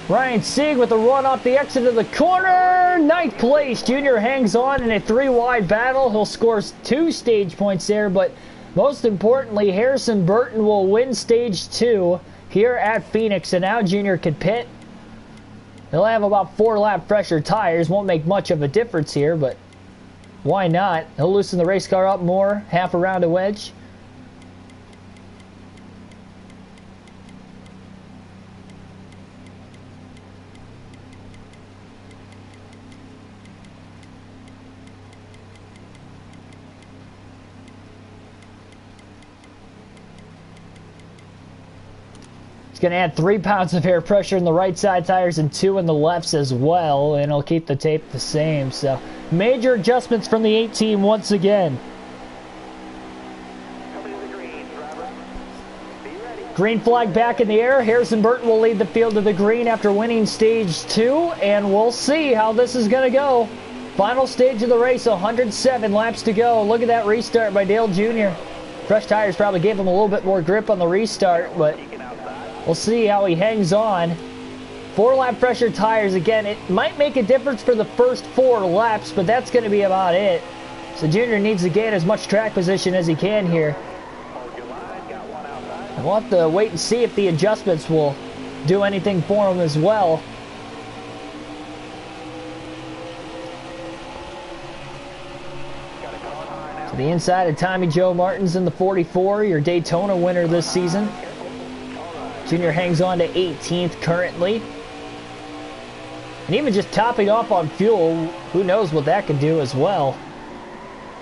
[SPEAKER 1] Ryan Sieg with a run off the exit of the corner. 9th place. Junior hangs on in a 3-wide battle. He'll score 2 stage points there, but most importantly, Harrison Burton will win stage 2 here at Phoenix. And now Junior can pit. He'll have about 4-lap fresher tires. Won't make much of a difference here, but why not? He'll loosen the race car up more. Half around a wedge. It's going to add 3 pounds of air pressure in the right side tires and 2 in the lefts as well, and it'll keep the tape the same. So major adjustments from the 8 team once again. Green flag back in the air. Harrison Burton will lead the field to the green after winning stage 2, and we'll see how this is going to go. Final stage of the race, 107 laps to go. Look at that restart by Dale Jr. Fresh tires probably gave him a little bit more grip on the restart, but we'll see how he hangs on. 4-lap pressure tires. Again, it might make a difference for the first 4 laps, but that's going to be about it. So Junior needs to gain as much track position as he can here. And we'll have to wait and see if the adjustments will do anything for him as well. To the inside of Tommy Joe Martins in the 44, your Daytona winner this season. Junior hangs on to 18th currently. And even just topping off on fuel, who knows what that could do as well.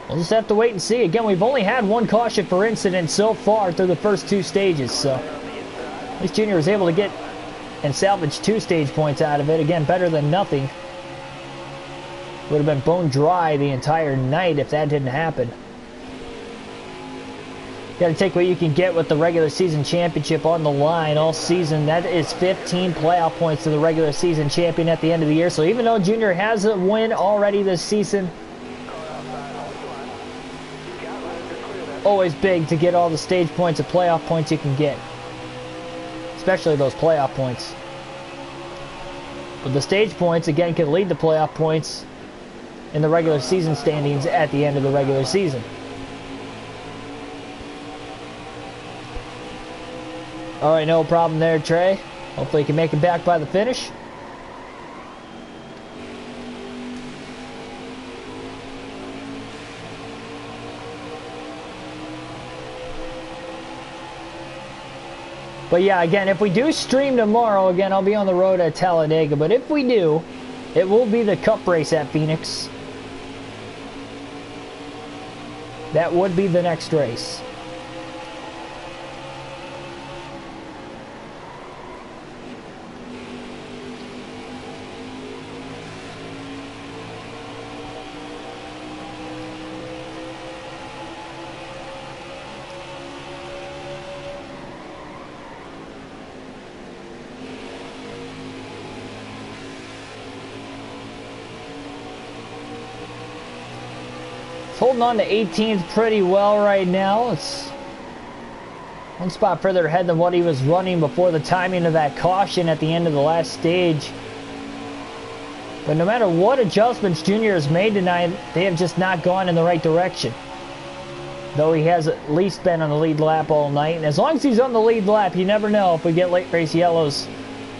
[SPEAKER 1] We'll just have to wait and see. Again, we've only had 1 caution for incident so far through the first 2 stages. So at least Junior was able to get and salvage 2 stage points out of it. Again, better than nothing. Would have been bone dry the entire night if that didn't happen. Got to take what you can get with the regular season championship on the line all season. That is 15 playoff points to the regular season champion at the end of the year. So even though Junior has a win already this season, always big to get all the stage points and playoff points you can get. Especially those playoff points. But the stage points, again, can lead the playoff points in the regular season standings at the end of the regular season. All right, no problem there, Trey. Hopefully you can make it back by the finish. But yeah, again, if we do stream tomorrow, again, I'll be on the road at Talladega. But if we do, it will be the Cup race at Phoenix. That would be the next race. Holding on to 18th pretty well right now. It's 1 spot further ahead than what he was running before the timing of that caution at the end of the last stage. But no matter what adjustments Junior has made tonight, they have just not gone in the right direction. Though he has at least been on the lead lap all night. And as long as he's on the lead lap, you never know if we get late race yellows,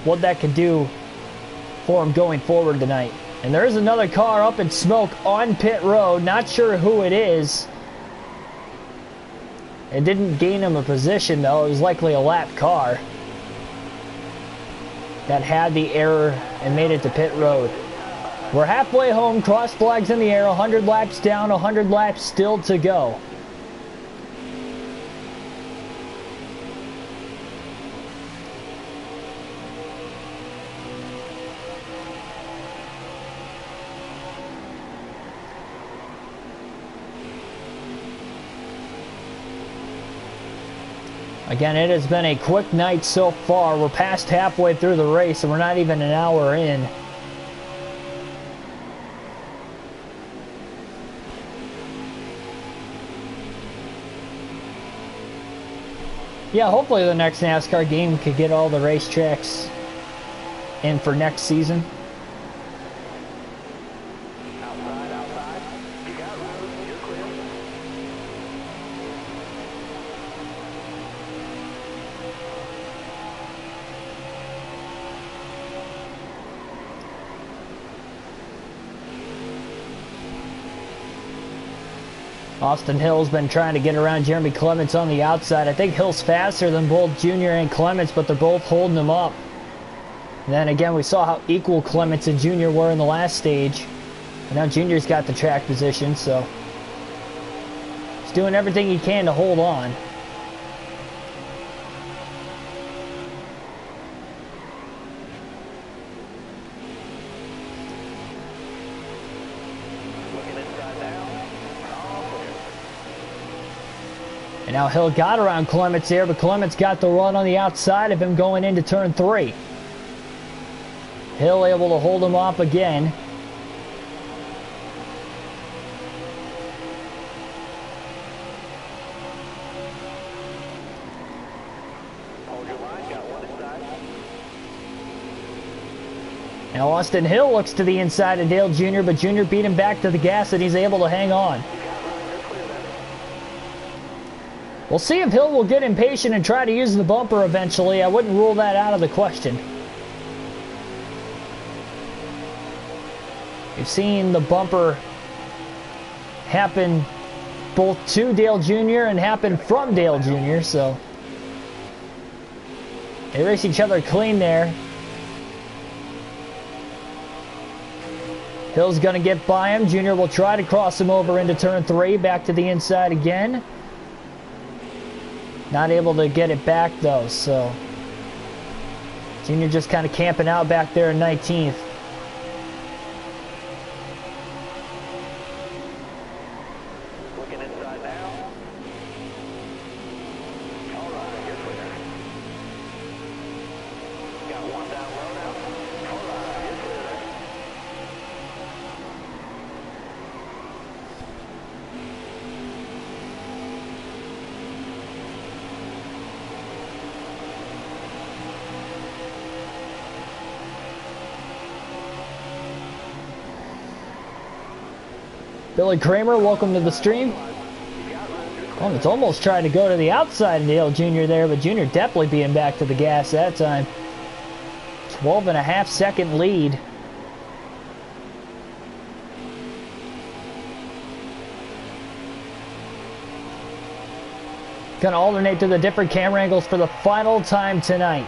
[SPEAKER 1] what that could do for him going forward tonight. And there is another car up in smoke on pit road. Not sure who it is. It didn't gain him a position, though. It was likely a lap car that had the error and made it to pit road. We're halfway home, cross flags in the air, 100 laps down, 100 laps still to go. Again, it has been a quick night so far. We're past halfway through the race, and we're not even an hour in. Yeah, hopefully the next NASCAR game could get all the racetracks in for next season.
[SPEAKER 2] Outside. You got room. You're clear.
[SPEAKER 1] Austin Hill's been trying to get around Jeremy Clements on the outside. I think Hill's faster than both Junior and Clements, but they're both holding him up. And then again, we saw how equal Clements and Junior were in the last stage. And now Junior's got the track position, so he's doing everything he can to hold on. And now Hill got around Clements there, but Clements got the run on the outside of him going into turn 3. Hill able to hold him off again.
[SPEAKER 2] Hold your line. Got one inside.
[SPEAKER 1] Now Austin Hill looks to the inside of Dale Jr., but Jr. beat him back to the gas and he's able to hang on. We'll see if Hill will get impatient and try to use the bumper eventually. I wouldn't rule that out of the question. We've seen the bumper happen both to Dale Jr. and happen from Dale Jr., so they race each other clean there. Hill's going to get by him. Jr. will try to cross him over into turn 3, back to the inside again. Not able to get it back though, so Junior just kind of camping out back there in 19th.
[SPEAKER 2] Looking inside now. All right, you're clear. Got one down low now. All right, you're clear.
[SPEAKER 1] Billy Kramer, welcome to the stream. Oh, it's almost trying to go to the outside of Dale Jr. there, but Jr. definitely being back to the gas that time. 12.5-second lead. Gonna alternate to the different camera angles for the final time tonight.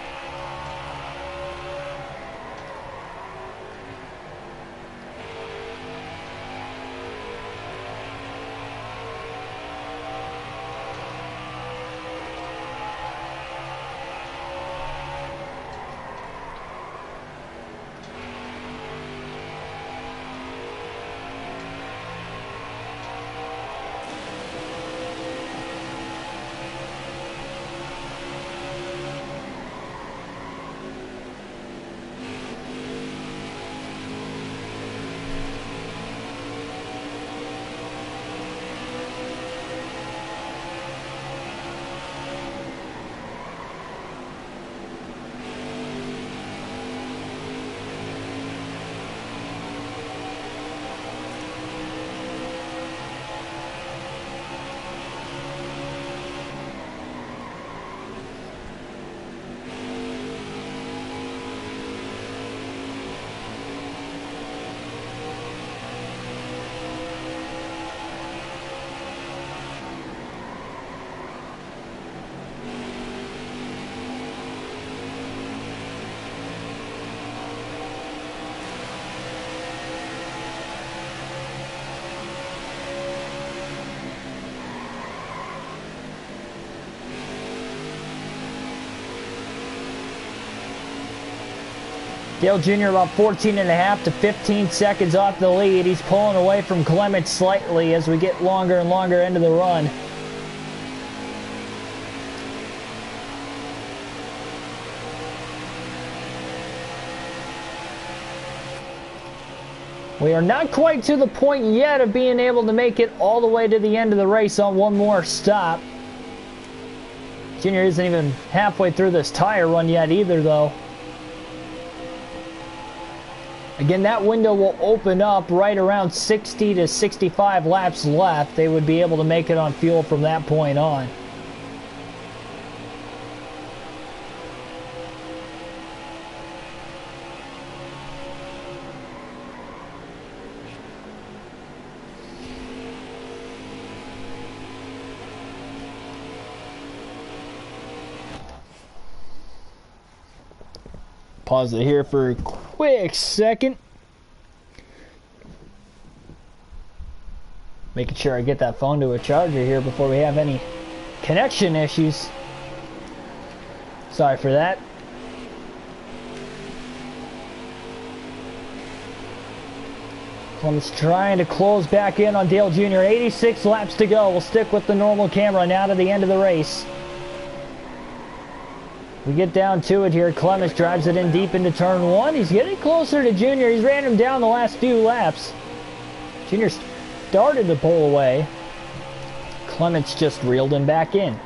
[SPEAKER 1] Dale Jr. about 14.5 to 15 seconds off the lead. He's pulling away from Clements slightly as we get longer and longer into the run. We are not quite to the point yet of being able to make it all the way to the end of the race on one more stop. Junior isn't even halfway through this tire run yet either, though. Again, that window will open up right around 60 to 65 laps left. They would be able to make it on fuel from that point on. Pause it here for a quick second. Making sure I get that phone to a charger here before we have any connection issues. Sorry for that. Clements trying to close back in on Dale Jr. 86 laps to go. We'll stick with the normal camera now to the end of the race. We get down to it here. Clements drives it in deep into turn one. He's getting closer to Junior. He's ran him down the last few laps. Junior started to pull away. Clements just reeled him back in.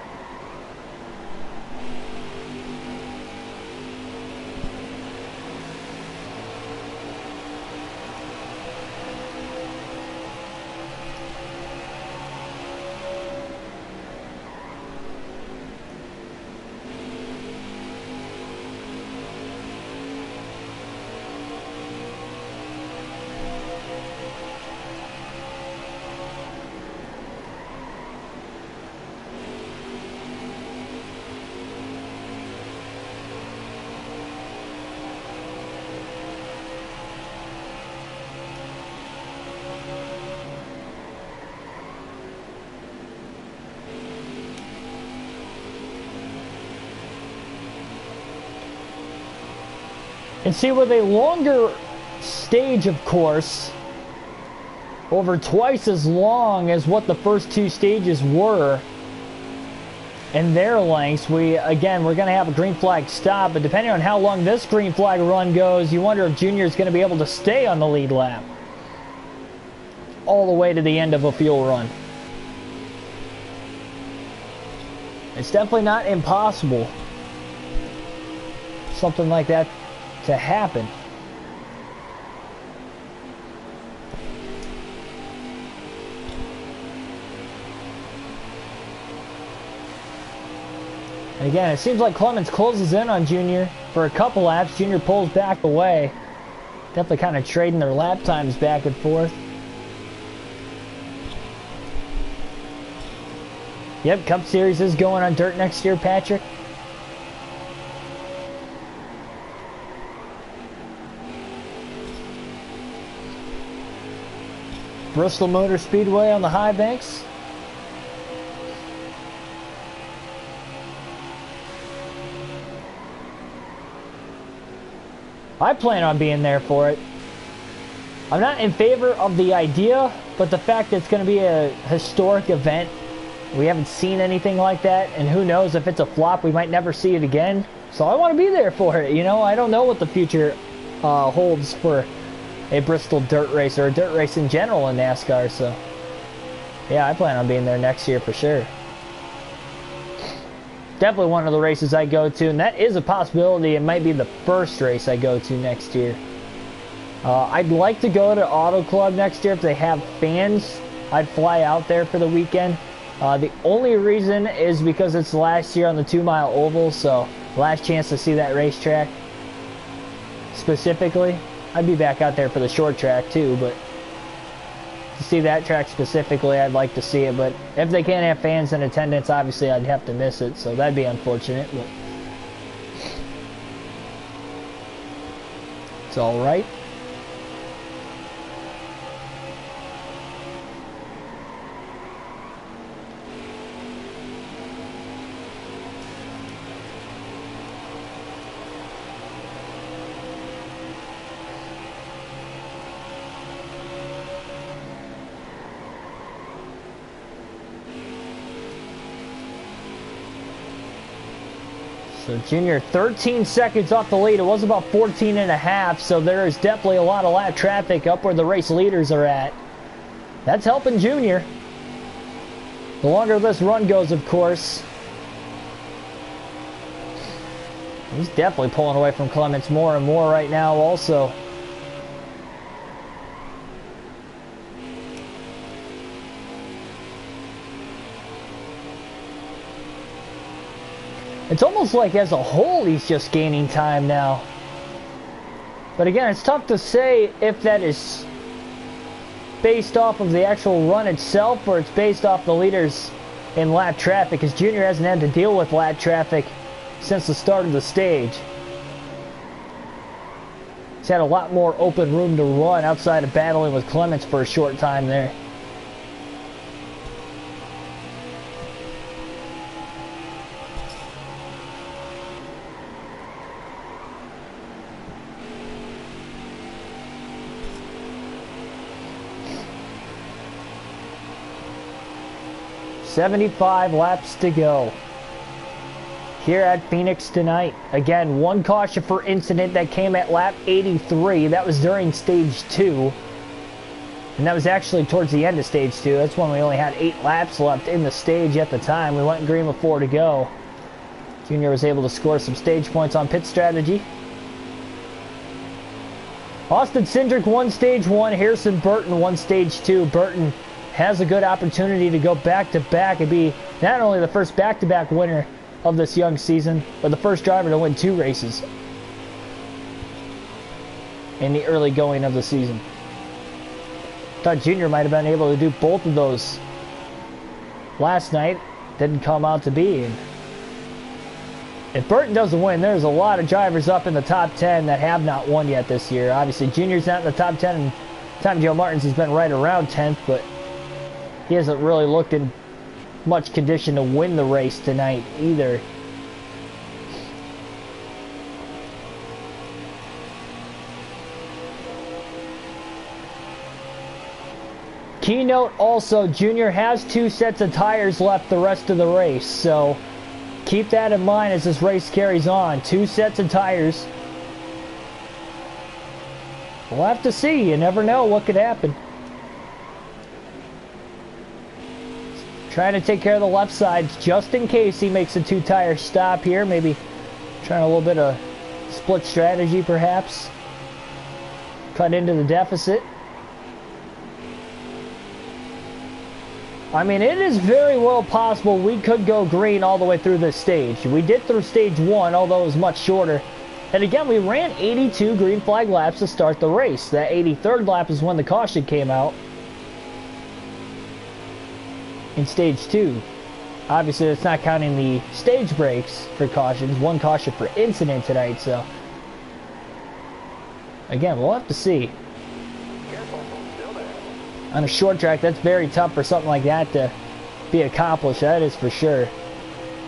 [SPEAKER 1] And see, with a longer stage, of course, over twice as long as what the first two stages were and their lengths, we're going to have a green flag stop, but depending on how long this green flag run goes, you wonder if Junior is going to be able to stay on the lead lap all the way to the end of a fuel run. It's definitely not impossible. Something like that to happen. And again, it seems like Clements closes in on Junior for a couple laps. Junior pulls back away. Definitely kind of trading their lap times back and forth. Yep, Cup Series is going on dirt next year, Patrick. Bristol Motor Speedway on the high banks. I plan on being there for it. I'm not in favor of the idea, but the fact that it's going to be a historic event, we haven't seen anything like that, and who knows, if it's a flop, we might never see it again. So I want to be there for it, you know. I don't know what the future holds for a Bristol dirt race, or a dirt race in general in NASCAR, so yeah, I plan on being there next year for sure. Definitely one of the races I go to, and that is a possibility. It might be the first race I go to next year. I'd like to go to Auto Club next year if they have fans. I'd fly out there for the weekend. The only reason is because it's last year on the 2 Mile Oval, so last chance to see that racetrack specifically. I'd be back out there for the short track too, but to see that track specifically, I'd like to see it. But if they can't have fans in attendance, obviously I'd have to miss it, so that'd be unfortunate. But it's all right. So Junior 13 seconds off the lead. It was about 14 and a half, so there is definitely a lot of lap traffic up where the race leaders are at. That's helping Junior. The longer this run goes, of course. He's definitely pulling away from Clements more and more right now also. It's almost like as a whole he's just gaining time now. But again, it's tough to say if that is based off of the actual run itself or it's based off the leaders in lap traffic, because Junior hasn't had to deal with lap traffic since the start of the stage. He's had a lot more open room to run outside of battling with Clements for a short time there. "75 laps to go here at Phoenix tonight." Again, one caution for incident that came at lap 83. That was during stage 2. And that was actually towards the end of stage 2. That's when we only had 8 laps left in the stage at the time. We went green with 4 to go. Junior was able to score some stage points on pit strategy. Austin Cindric won stage 1. Harrison Burton won stage 2. Burton has a good opportunity to go back-to-back and be not only the first back-to-back winner of this young season, but the first driver to win 2 races in the early going of the season. Thought Junior might have been able to do both of those last night. Didn't come out to be. And if Burton doesn't win, there's a lot of drivers up in the top 10 that have not won yet this year. Obviously, Junior's not in the top 10, and Tom Joe Martins has been right around 10th, but he hasn't really looked in much condition to win the race tonight either. Keynote also, Junior has 2 sets of tires left the rest of the race, so keep that in mind as this race carries on. 2 sets of tires. We'll have to see. You never know what could happen. Trying to take care of the left sides just in case he makes a 2-tire stop here. Maybe trying a little bit of split strategy perhaps. Cut into the deficit. I mean, it is very well possible we could go green all the way through this stage. We did through stage 1, although it was much shorter. And again, we ran 82 green flag laps to start the race. That 83rd lap is when the caution came out in stage 2. Obviously, it's not counting the stage breaks for cautions. 1 caution for incident tonight, so again, we'll have to see. On a short track, that's very tough for something like that to be accomplished. That is for sure.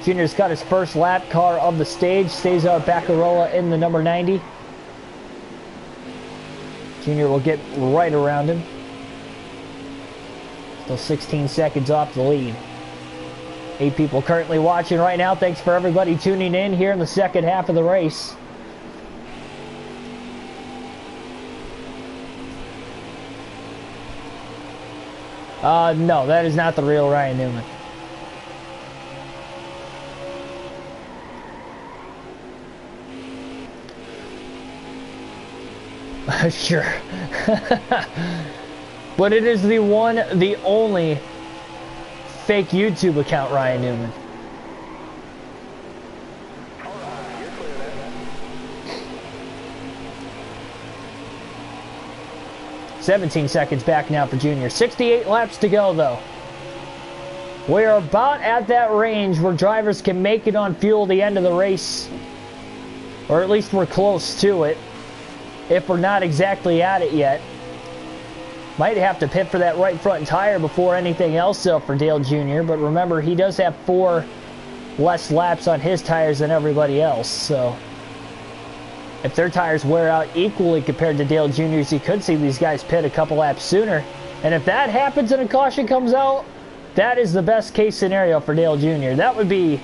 [SPEAKER 1] Junior's got his first lap car of the stage. Cesar Baccarola in the number 90. Junior will get right around him. Still 16 seconds off the lead. 8 people currently watching right now. Thanks for everybody tuning in here in the second half of the race. No, that is not the real Ryan Newman. Sure. But it is the one, the only fake YouTube account Ryan Newman. 17 seconds back now for Junior. 68 laps to go, though. We're about at that range where drivers can make it on fuel at the end of the race. Or at least we're close to it. If we're not exactly at it yet. Might have to pit for that right front tire before anything else though for Dale Jr. But remember, he does have 4 less laps on his tires than everybody else. So if their tires wear out equally compared to Dale Jr.'s, you could see these guys pit a couple laps sooner. And if that happens and a caution comes out, that is the best case scenario for Dale Jr. That would be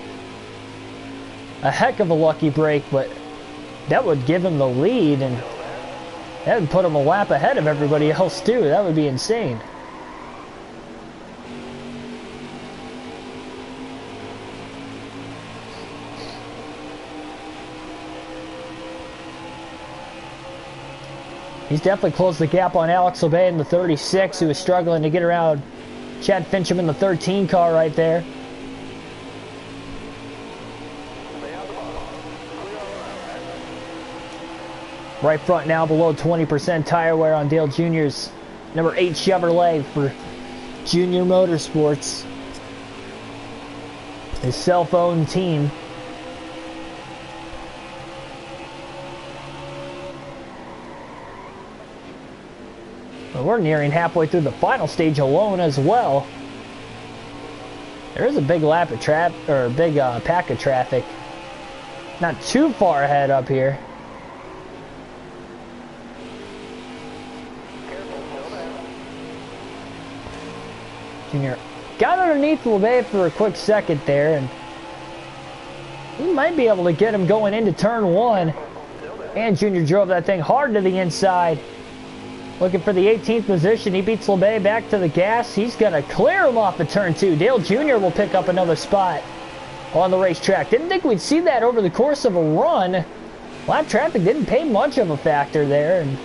[SPEAKER 1] a heck of a lucky break, but that would give him the lead, and that would put him a lap ahead of everybody else too. That would be insane. He's definitely closed the gap on Alex Lebay in the 36, who was struggling to get around Chad Fincham in the 13 car right there. Right front now below 20% tire wear on Dale Jr.'s number 8 Chevrolet for Junior Motorsports. His self-owned team. Well, we're nearing halfway through the final stage alone as well. There is a big lap of pack of traffic. Not too far ahead up here. Junior got underneath Lebay for a quick second there, and he might be able to get him going into turn 1. And Junior drove that thing hard to the inside. Looking for the 18th position. He beats Lebay back to the gas. He's going to clear him off of turn 2. Dale Jr. will pick up another spot on the racetrack. Didn't think we'd see that over the course of a run. Lap traffic didn't pay much of a factor there, and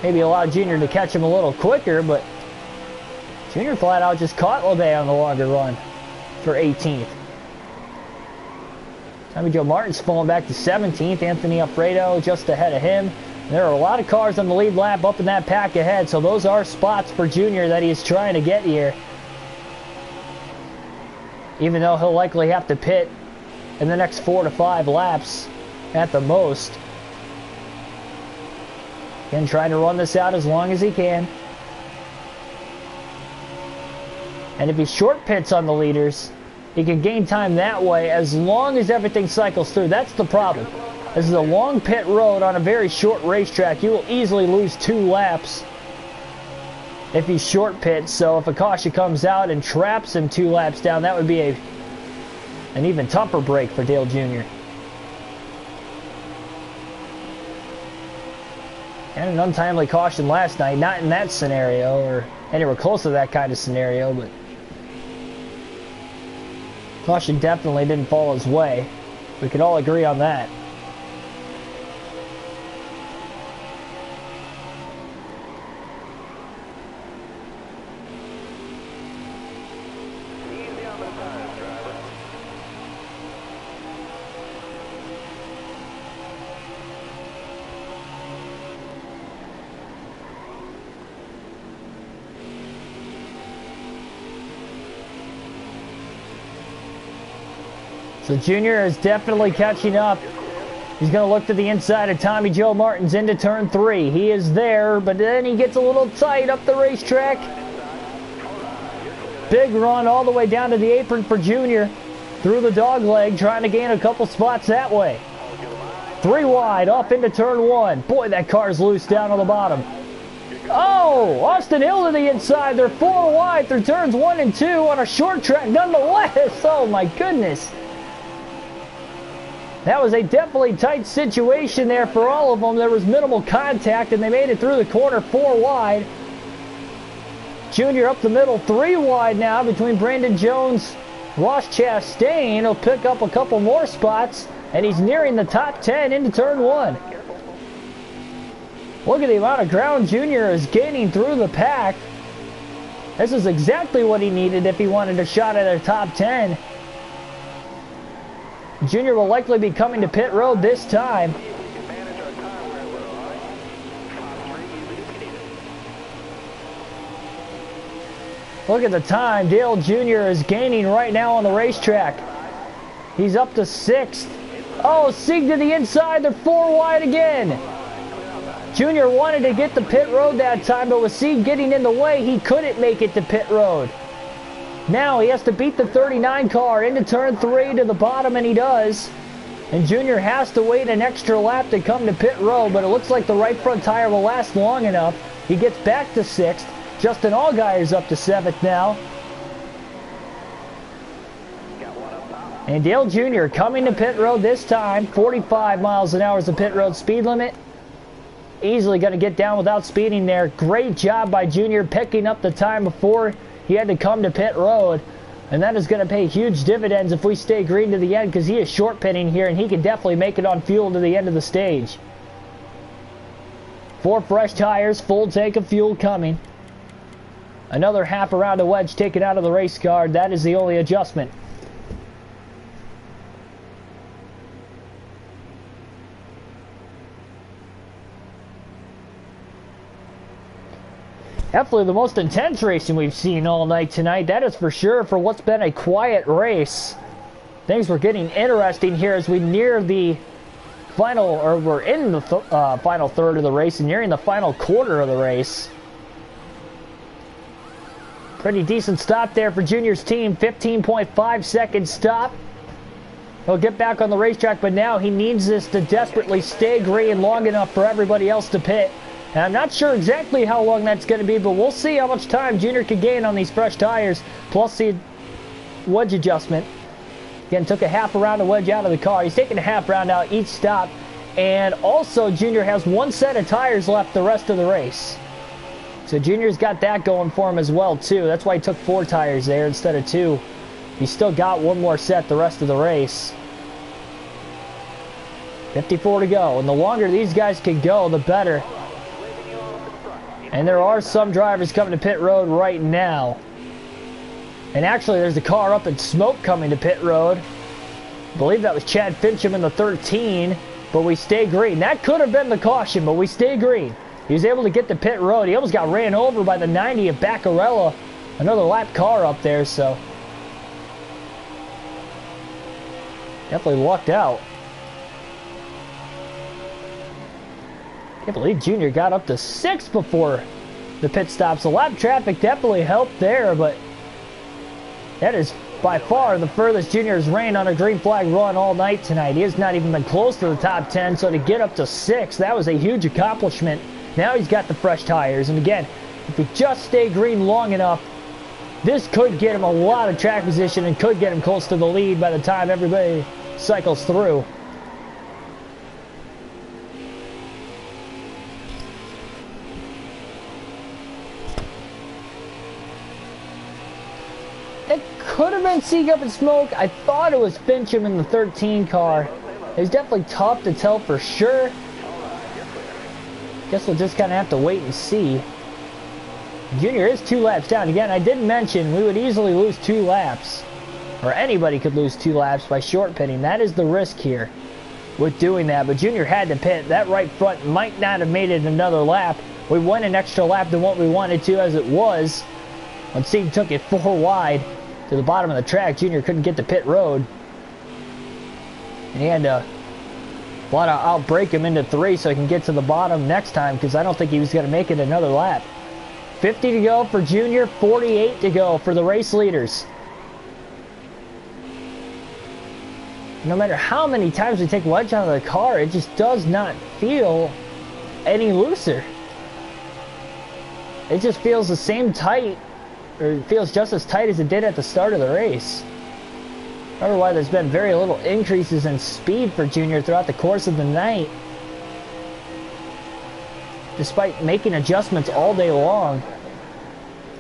[SPEAKER 1] maybe allowed Junior to catch him a little quicker, but Junior flat out just caught Lebay on the longer run for 18th. Tommy Joe Martin's falling back to 17th. Anthony Alfredo just ahead of him. There are a lot of cars on the lead lap up in that pack ahead, so those are spots for Junior that he is trying to get here. Even though he'll likely have to pit in the next 4 to 5 laps at the most. Again, trying to run this out as long as he can. And if he short pits on the leaders, he can gain time that way as long as everything cycles through. That's the problem. This is a long pit road on a very short racetrack. You will easily lose 2 laps if he short pits. So if a caution comes out and traps him 2 laps down, that would be an even tougher break for Dale Jr. And an untimely caution last night. Not in that scenario or anywhere close to that kind of scenario, but caution definitely didn't fall his way. We could all agree on that. So Junior is definitely catching up. He's going to look to the inside of Tommy Joe Martins into turn 3. He is there, but then he gets a little tight up the racetrack. Big run all the way down to the apron for Junior. Through the dog leg, trying to gain a couple spots that way. 3 wide, off into turn 1. Boy, that car's loose down on the bottom. Oh, Austin Hill to the inside. They're 4 wide through turns 1 and 2 on a short track nonetheless. Oh my goodness. That was a definitely tight situation there for all of them. There was minimal contact, and they made it through the corner 4 wide. Junior up the middle 3 wide now between Brandon Jones, Ross Chastain. He'll pick up a couple more spots, and he's nearing the top 10 into turn 1. Look at the amount of ground Junior is gaining through the pack. This is exactly what he needed if he wanted a shot at a top 10. Junior will likely be coming to pit road this time. Look at the time. Dale Jr. is gaining right now on the racetrack. He's up to 6th. Oh, Sieg to the inside. They're 4 wide again. Junior wanted to get the pit road that time, but with Sieg getting in the way, he couldn't make it to pit road. Now he has to beat the 39 car into turn 3 to the bottom, and he does. And Junior has to wait an extra lap to come to pit road, but it looks like the right front tire will last long enough. He gets back to 6th. Justin Allgaier's up to 7th now. And Dale Jr. coming to pit road this time. 45 miles an hour is the pit road speed limit. Easily going to get down without speeding there. Great job by Jr. picking up the time before he had to come to pit road. And that is going to pay huge dividends if we stay green to the end, because he is short pitting here and he can definitely make it on fuel to the end of the stage. 4 fresh tires, full tank of fuel coming. Another half around a wedge taken out of the race car. That is the only adjustment. Definitely the most intense racing we've seen all night tonight. That is for sure for what's been a quiet race. Things were getting interesting here as we near the final, or we're in the final third of the race and nearing the final quarter of the race. Pretty decent stop there for Junior's team. 15.5 second stop. He'll get back on the racetrack, but now he needs this to desperately stay green long enough for everybody else to pit. And I'm not sure exactly how long that's going to be, but we'll see how much time Junior can gain on these fresh tires, plus the wedge adjustment. Again, took a half a round of wedge out of the car. He's taking a half round out each stop. And also, Junior has 1 set of tires left the rest of the race. So Junior's got that going for him as well, too. That's why he took 4 tires there instead of 2. He's still got 1 more set the rest of the race. 54 to go. And the longer these guys can go, the better. And there are some drivers coming to pit road right now. And actually, there's a car up in smoke coming to pit road. I believe that was Chad Fincham in the 13, but we stay green. That could have been the caution, but we stay green. He was able to get to pit road. He almost got ran over by the 90 of Baccarella. Another lap car up there, so definitely lucked out. Can't believe Junior got up to 6th before the pit stops. The lap traffic definitely helped there, but that is by far the furthest Junior has ran on a green flag run all night tonight. He has not even been close to the top 10, so to get up to 6th, that was a huge accomplishment. Now he's got the fresh tires, and again, if we just stay green long enough, this could get him a lot of track position and could get him close to the lead by the time everybody cycles through. Could have been Sieg up in smoke. I thought it was Fincham in the 13 car. It's definitely tough to tell for sure. Guess we'll just kind of have to wait and see. Junior is 2 laps down. Again, I did mention we would easily lose 2 laps. Or anybody could lose 2 laps by short pitting. That is the risk here with doing that. But Junior had to pit. That right front might not have made it another lap. We went an extra lap than what we wanted to as it was. When Sieg took it 4 wide to the bottom of the track, Junior couldn't get to pit road. And he had to flat out break him into 3 so he can get to the bottom next time, because I don't think he was going to make it another lap. 50 to go for Junior, 48 to go for the race leaders. No matter how many times we take wedge out of the car, it just does not feel any looser. It just feels the same tight, or it feels just as tight as it did at the start of the race. Remember why there's been very little increases in speed for Junior throughout the course of the night, despite making adjustments all day long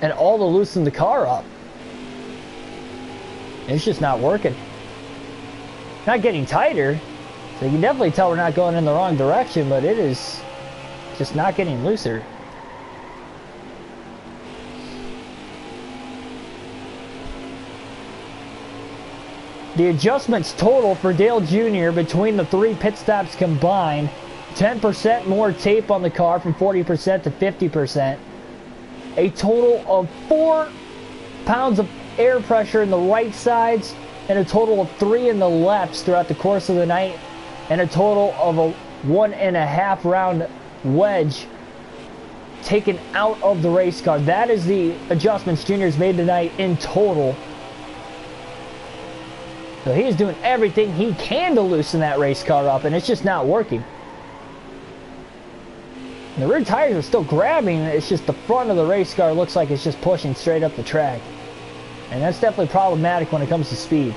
[SPEAKER 1] and all to loosen the car up. It's just not working. Not getting tighter, so you can definitely tell we're not going in the wrong direction, but it is just not getting looser. The adjustments total for Dale Jr. between the 3 pit stops combined: 10% more tape on the car from 40% to 50%. A total of 4 pounds of air pressure in the right sides, and a total of 3 in the lefts throughout the course of the night, and a total of a 1.5 round wedge taken out of the race car. That is the adjustments Junior's made tonight in total. So he's doing everything he can to loosen that race car up, and it's just not working. And the rear tires are still grabbing, it's just the front of the race car looks like it's just pushing straight up the track. And that's definitely problematic when it comes to speed.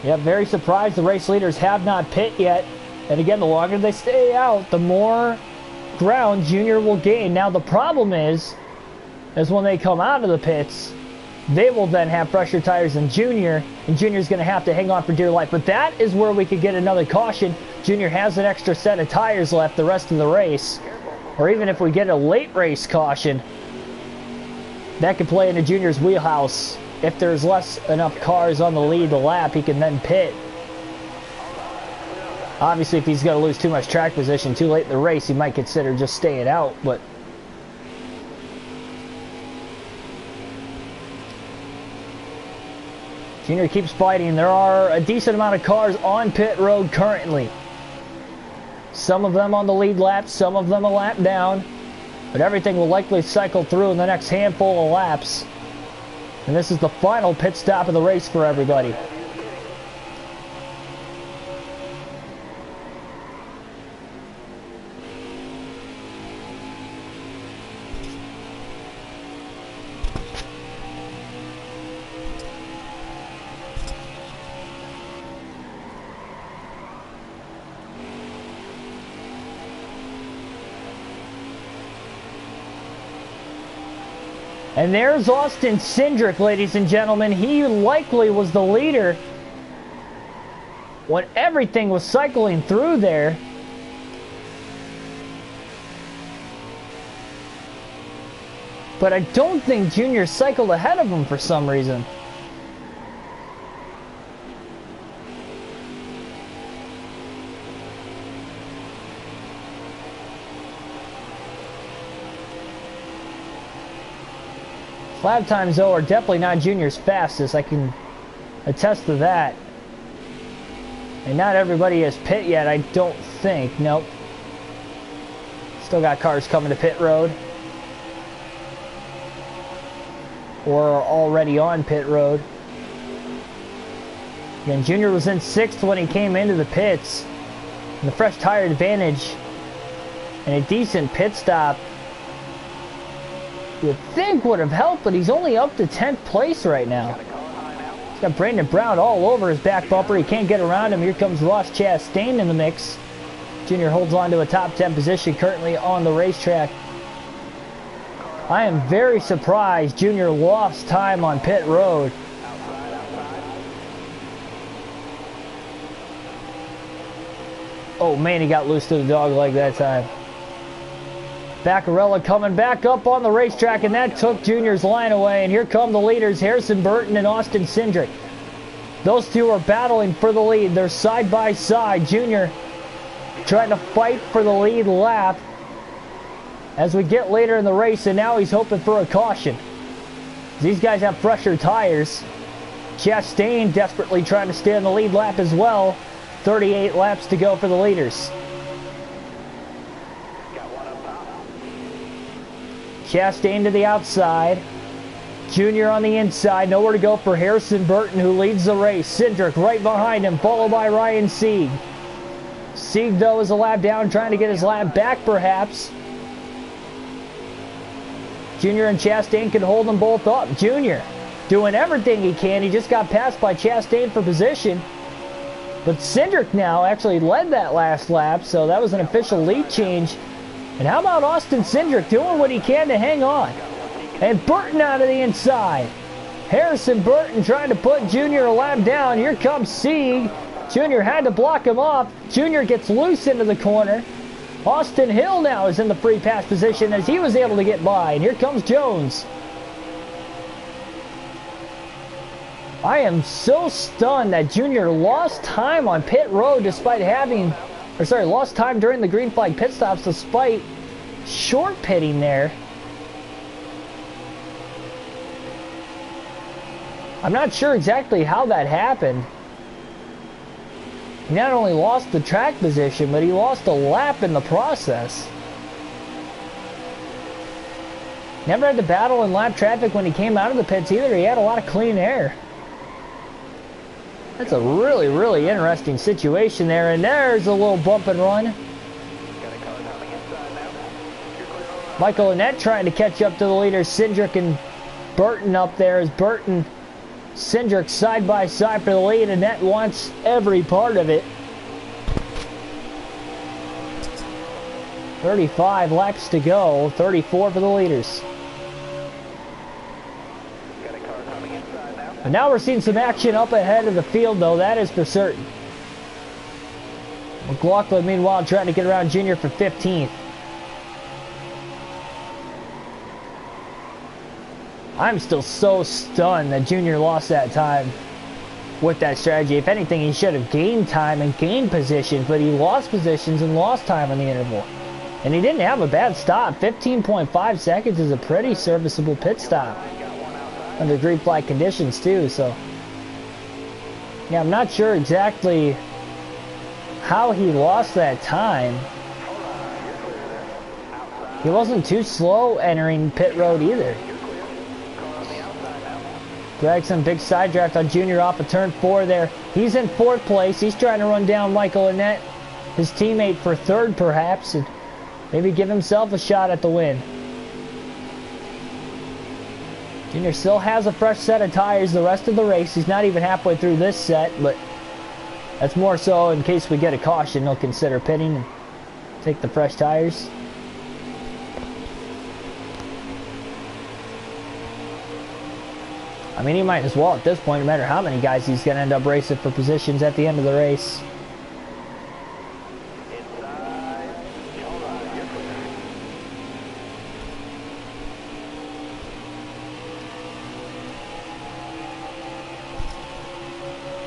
[SPEAKER 1] Yeah, very surprised the race leaders have not pit yet. And again, the longer they stay out, the more ground Junior will gain. Now the problem is when they come out of the pits, they will then have fresher tires than Junior, and Junior's going to have to hang on for dear life. But that is where we could get another caution. Junior has an extra set of tires left the rest of the race. Or even if we get a late race caution, that could play into Junior's wheelhouse. If there's enough cars on the lead lap, he can then pit. Obviously, if he's going to lose too much track position too late in the race, he might consider just staying out. But Junior keeps fighting. There are a decent amount of cars on pit road currently. Some of them on the lead lap, some of them a lap down. But everything will likely cycle through in the next handful of laps. And this is the final pit stop of the race for everybody. And there's Austin Cindric, ladies and gentlemen. He likely was the leader when everything was cycling through there. But I don't think Junior cycled ahead of him for some reason. Lap times, though, are definitely not Junior's fastest. I can attest to that. And not everybody has pit yet, I don't think. Nope. Still got cars coming to pit road. Or are already on pit road. Again, Junior was in 6th when he came into the pits. And the fresh tire advantage and a decent pit stop you'd think would have helped, but he's only up to 10th place right now. He's got Brandon Brown all over his back bumper. He can't get around him. Here comes Ross Chastain in the mix. Junior holds on to a top 10 position currently on the racetrack. I am very surprised Junior lost time on pit road. Oh man, he got loose to the dog leg that time. Baccarella coming back up on the racetrack, and that took Junior's line away. And here come the leaders, Harrison Burton and Austin Cindric. Those two are battling for the lead. They're side by side. Junior trying to fight for the lead lap as we get later in the race, and now he's hoping for a caution. These guys have fresher tires. Chastain desperately trying to stay on the lead lap as well. 38 laps to go for the leaders. Chastain to the outside. Junior on the inside. Nowhere to go for Harrison Burton, who leads the race. Cindric right behind him, followed by Ryan Sieg. Sieg, though, is a lap down, trying to get his lap back, perhaps. Junior and Chastain can hold them both up. Junior doing everything he can. He just got passed by Chastain for position. But Cindric now actually led that last lap, so that was an official lead change. And how about Austin Cindric doing what he can to hang on? And Burton out of the inside. Harrison Burton trying to put Junior a lap down. Here comes Sieg. Junior had to block him off. Junior gets loose into the corner. Austin Hill now is in the free pass position as he was able to get by. And here comes Jones. I am so stunned that Junior lost time on pit road despite having... lost time during the green flag pit stops despite short pitting there. I'm not sure exactly how that happened. He not only lost the track position, but he lost a lap in the process. Never had to battle in lap traffic when he came out of the pits either. He had a lot of clean air. That's a really, really interesting situation there. And there's a little bump and run. Michael Annett trying to catch up to the leaders. Cindric and Burton up there as Burton Cindric side by side for the lead, and that wants every part of it. 35 laps to go, 34 for the leaders.
[SPEAKER 2] Got a car coming inside now.
[SPEAKER 1] And now we're seeing some action up ahead of the field, though, that is for certain. McLaughlin, meanwhile, trying to get around Junior for 15th. I'm still so stunned that Junior lost that time with that strategy. If anything, he should have gained time and gained positions, but he lost positions and lost time on the interval. And he didn't have a bad stop. 15.5 seconds is a pretty serviceable pit stop under green flag conditions too. So yeah, I'm not sure exactly how he lost that time. He wasn't too slow entering pit road either. Gregson, big side draft on Junior off of turn 4 there. He's in 4th place. He's trying to run down Michael Annette, his teammate, for 3rd perhaps, and maybe give himself a shot at the win. Junior still has a fresh set of tires the rest of the race. He's not even halfway through this set, but that's more so in case we get a caution. He'll consider pitting and take the fresh tires. I mean, he might as well at this point, no matter how many guys he's going to end up racing for positions at the end of the race.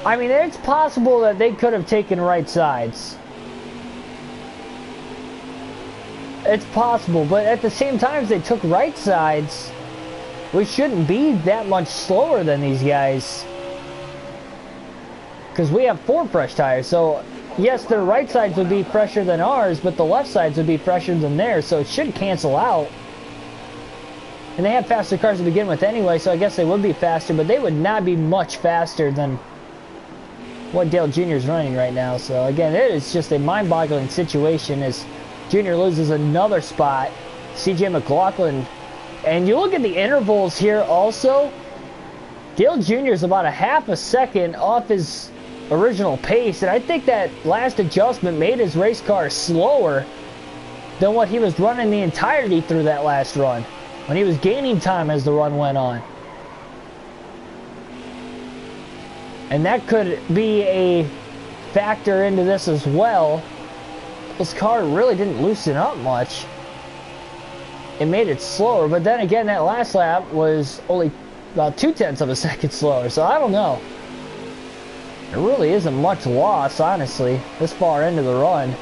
[SPEAKER 1] I mean, it's possible that they could have taken right sides. It's possible, but at the same time, if they took right sides, we shouldn't be that much slower than these guys. Because we have 4 fresh tires, so yes, their right sides would be fresher than ours, but the left sides would be fresher than theirs, so it should cancel out. And they have faster cars to begin with anyway, so I guess they would be faster, but they would not be much faster than what Dale Jr. is running right now. So again, it is just a mind-boggling situation as Junior loses another spot. CJ McLaughlin, and you look at the intervals here also, Dale Jr. is about a half a second off his original pace, and I think that last adjustment made his race car slower than what he was running the entirety through that last run, when he was gaining time as the run went on. And that could be a factor into this as well. This car really didn't loosen up much. It made it slower, but then again, that last lap was only about 0.2 of a second slower, so I don't know. There really isn't much loss, honestly, this far into the run.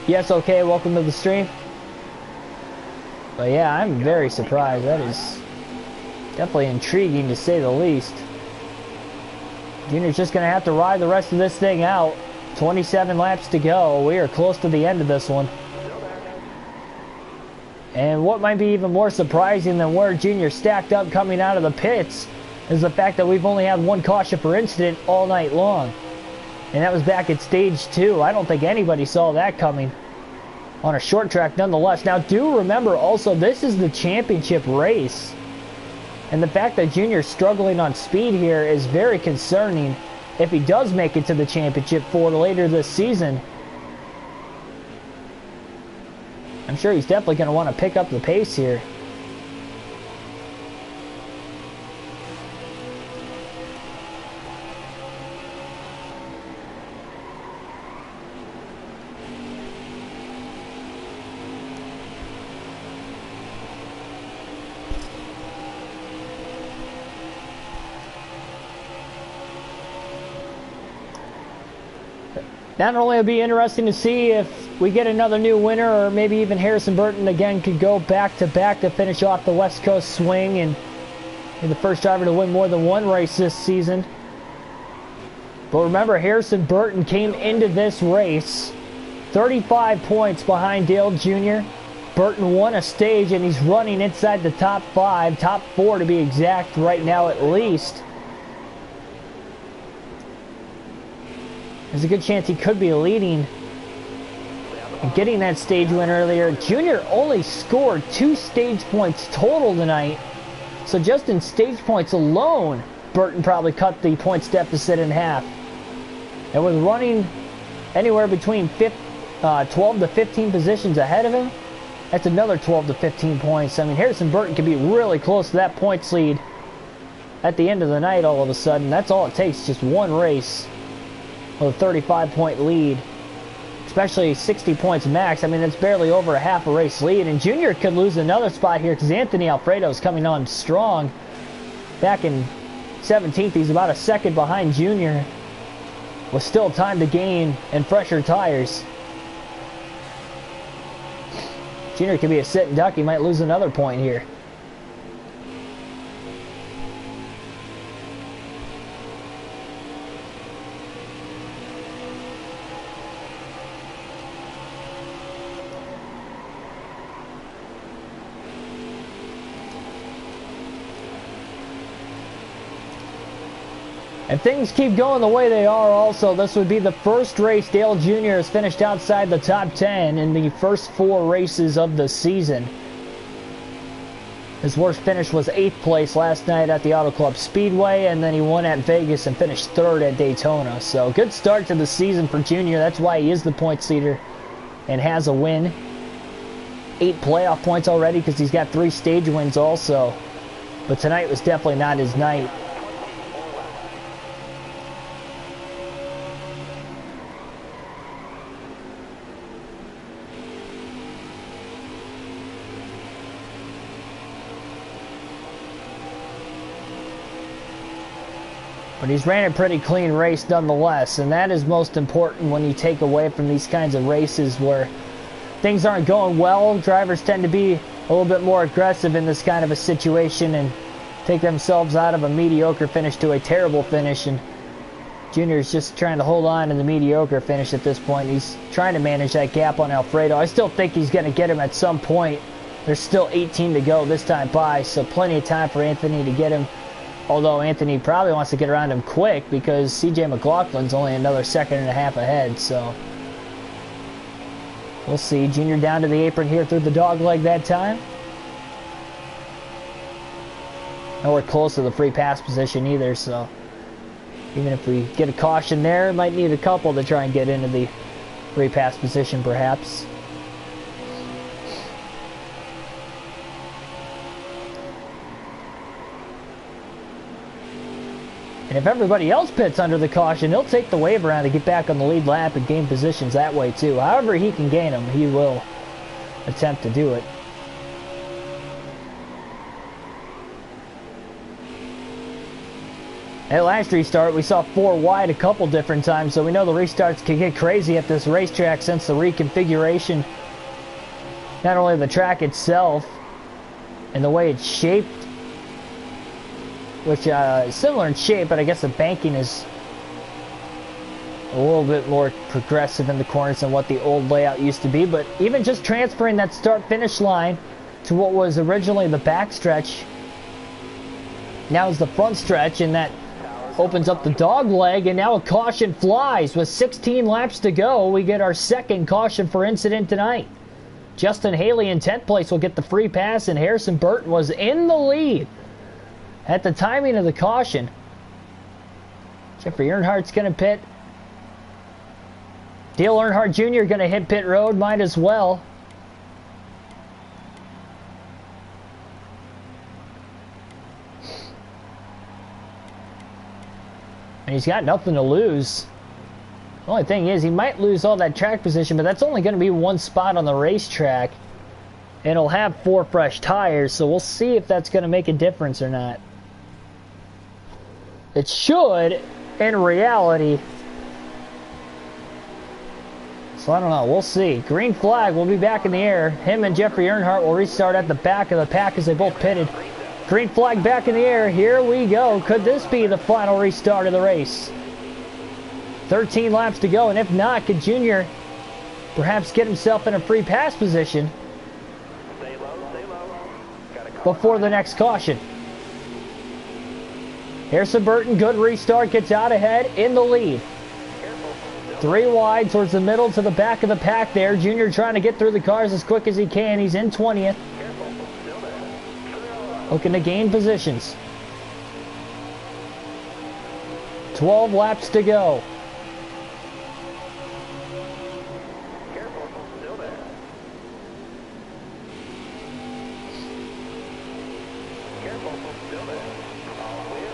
[SPEAKER 1] Yes, okay, welcome to the stream. But yeah, I'm very surprised. That is definitely intriguing to say the least. Junior's just going to have to ride the rest of this thing out. 27 laps to go. We are close to the end of this one. And what might be even more surprising than where Junior stacked up coming out of the pits is the fact that we've only had 1 caution per incident all night long. And that was back at stage 2. I don't think anybody saw that coming on a short track nonetheless. Now do remember also, this is the championship race. And the fact that Junior's struggling on speed here is very concerning if he does make it to the championship for later this season. I'm sure he's definitely going to want to pick up the pace here. Not only it'll be interesting to see if we get another new winner, or maybe even Harrison Burton again could go back-to-back to finish off the West Coast swing and be the first driver to win more than 1 race this season. But remember, Harrison Burton came into this race 35 points behind Dale Jr. Burton won a stage and he's running inside the top 5, top 4 to be exact right now at least. There's a good chance he could be leading and getting that stage win earlier. Junior only scored 2 stage points total tonight So just in stage points alone, Burton probably cut the points deficit in half. And with running anywhere between 12 to 15 positions ahead of him, that's another 12 to 15 points. I mean, Harrison Burton could be really close to that points lead at the end of the night all of a sudden. That's all it takes, just one race with a 35-point lead, especially 60 points max. I mean, it's barely over a half a race lead, and Junior could lose another spot here because Anthony Alfredo is coming on strong. Back in 17th, he's about a second behind Junior with still time to gain and fresher tires. Junior could be a sitting duck. He might lose another point here. If things keep going the way they are also, this would be the first race Dale Jr. has finished outside the top 10 in the first 4 races of the season. His worst finish was 8th place last night at the Auto Club Speedway, and then he won at Vegas and finished 3rd at Daytona. So good start to the season for Jr. That's why he is the points leader and has a win. 8 playoff points already because he's got 3 stage wins also. But tonight was definitely not his night. But he's ran a pretty clean race nonetheless, and that is most important when you take away from these kinds of races where things aren't going well. Drivers tend to be a little bit more aggressive in this kind of a situation and take themselves out of a mediocre finish to a terrible finish, and Junior is just trying to hold on to the mediocre finish at this point. He's trying to manage that gap on Alfredo. I still think he's going to get him at some point. There's still 18 to go this time by, so plenty of time for Anthony to get him. Although Anthony probably wants to get around him quick because CJ McLaughlin's only another second and a half ahead. So we'll see. Junior down to the apron here through the dog leg that time. Nowhere close to the free pass position either. So even if we get a caution there, might need a couple to try and get into the free pass position perhaps. And if everybody else pits under the caution, he'll take the wave around to get back on the lead lap and gain positions that way too. However he can gain them, he will attempt to do it. At last restart, we saw 4 wide a couple different times, so we know the restarts can get crazy at this racetrack since the reconfiguration, not only of the track itself and the way it's shaped, which is similar in shape, but I guess the banking is a little bit more progressive in the corners than what the old layout used to be. But even just transferring that start-finish line to what was originally the back stretch, now is the front stretch, and that opens up the dog leg, and now a caution flies. With 16 laps to go, we get our second caution for incident tonight. Justin Haley in 10th place will get the free pass, and Harrison Burton was in the lead at the timing of the caution. Jeffrey Earnhardt's going to pit. Dale Earnhardt Jr. going to hit pit road, might as well. And he's got nothing to lose. The only thing is, he might lose all that track position, but that's only going to be 1 spot on the racetrack. And he'll have 4 fresh tires, so we'll see if that's going to make a difference or not. It should, in reality. So I don't know. We'll see. Green flag will be back in the air. Him and Jeffrey Earnhardt will restart at the back of the pack as they both pitted. Green flag back in the air. Here we go. Could this be the final restart of the race? 13 laps to go, and if not, could Junior perhaps get himself in a free pass position before the next caution? Harrison Burton, good restart, gets out ahead in the lead. 3 wide towards the middle to the back of the pack there. Junior trying to get through the cars as quick as he can. He's in 20th. looking to gain positions. 12 laps to go.
[SPEAKER 2] Careful, still there. Careful, still there. All clear.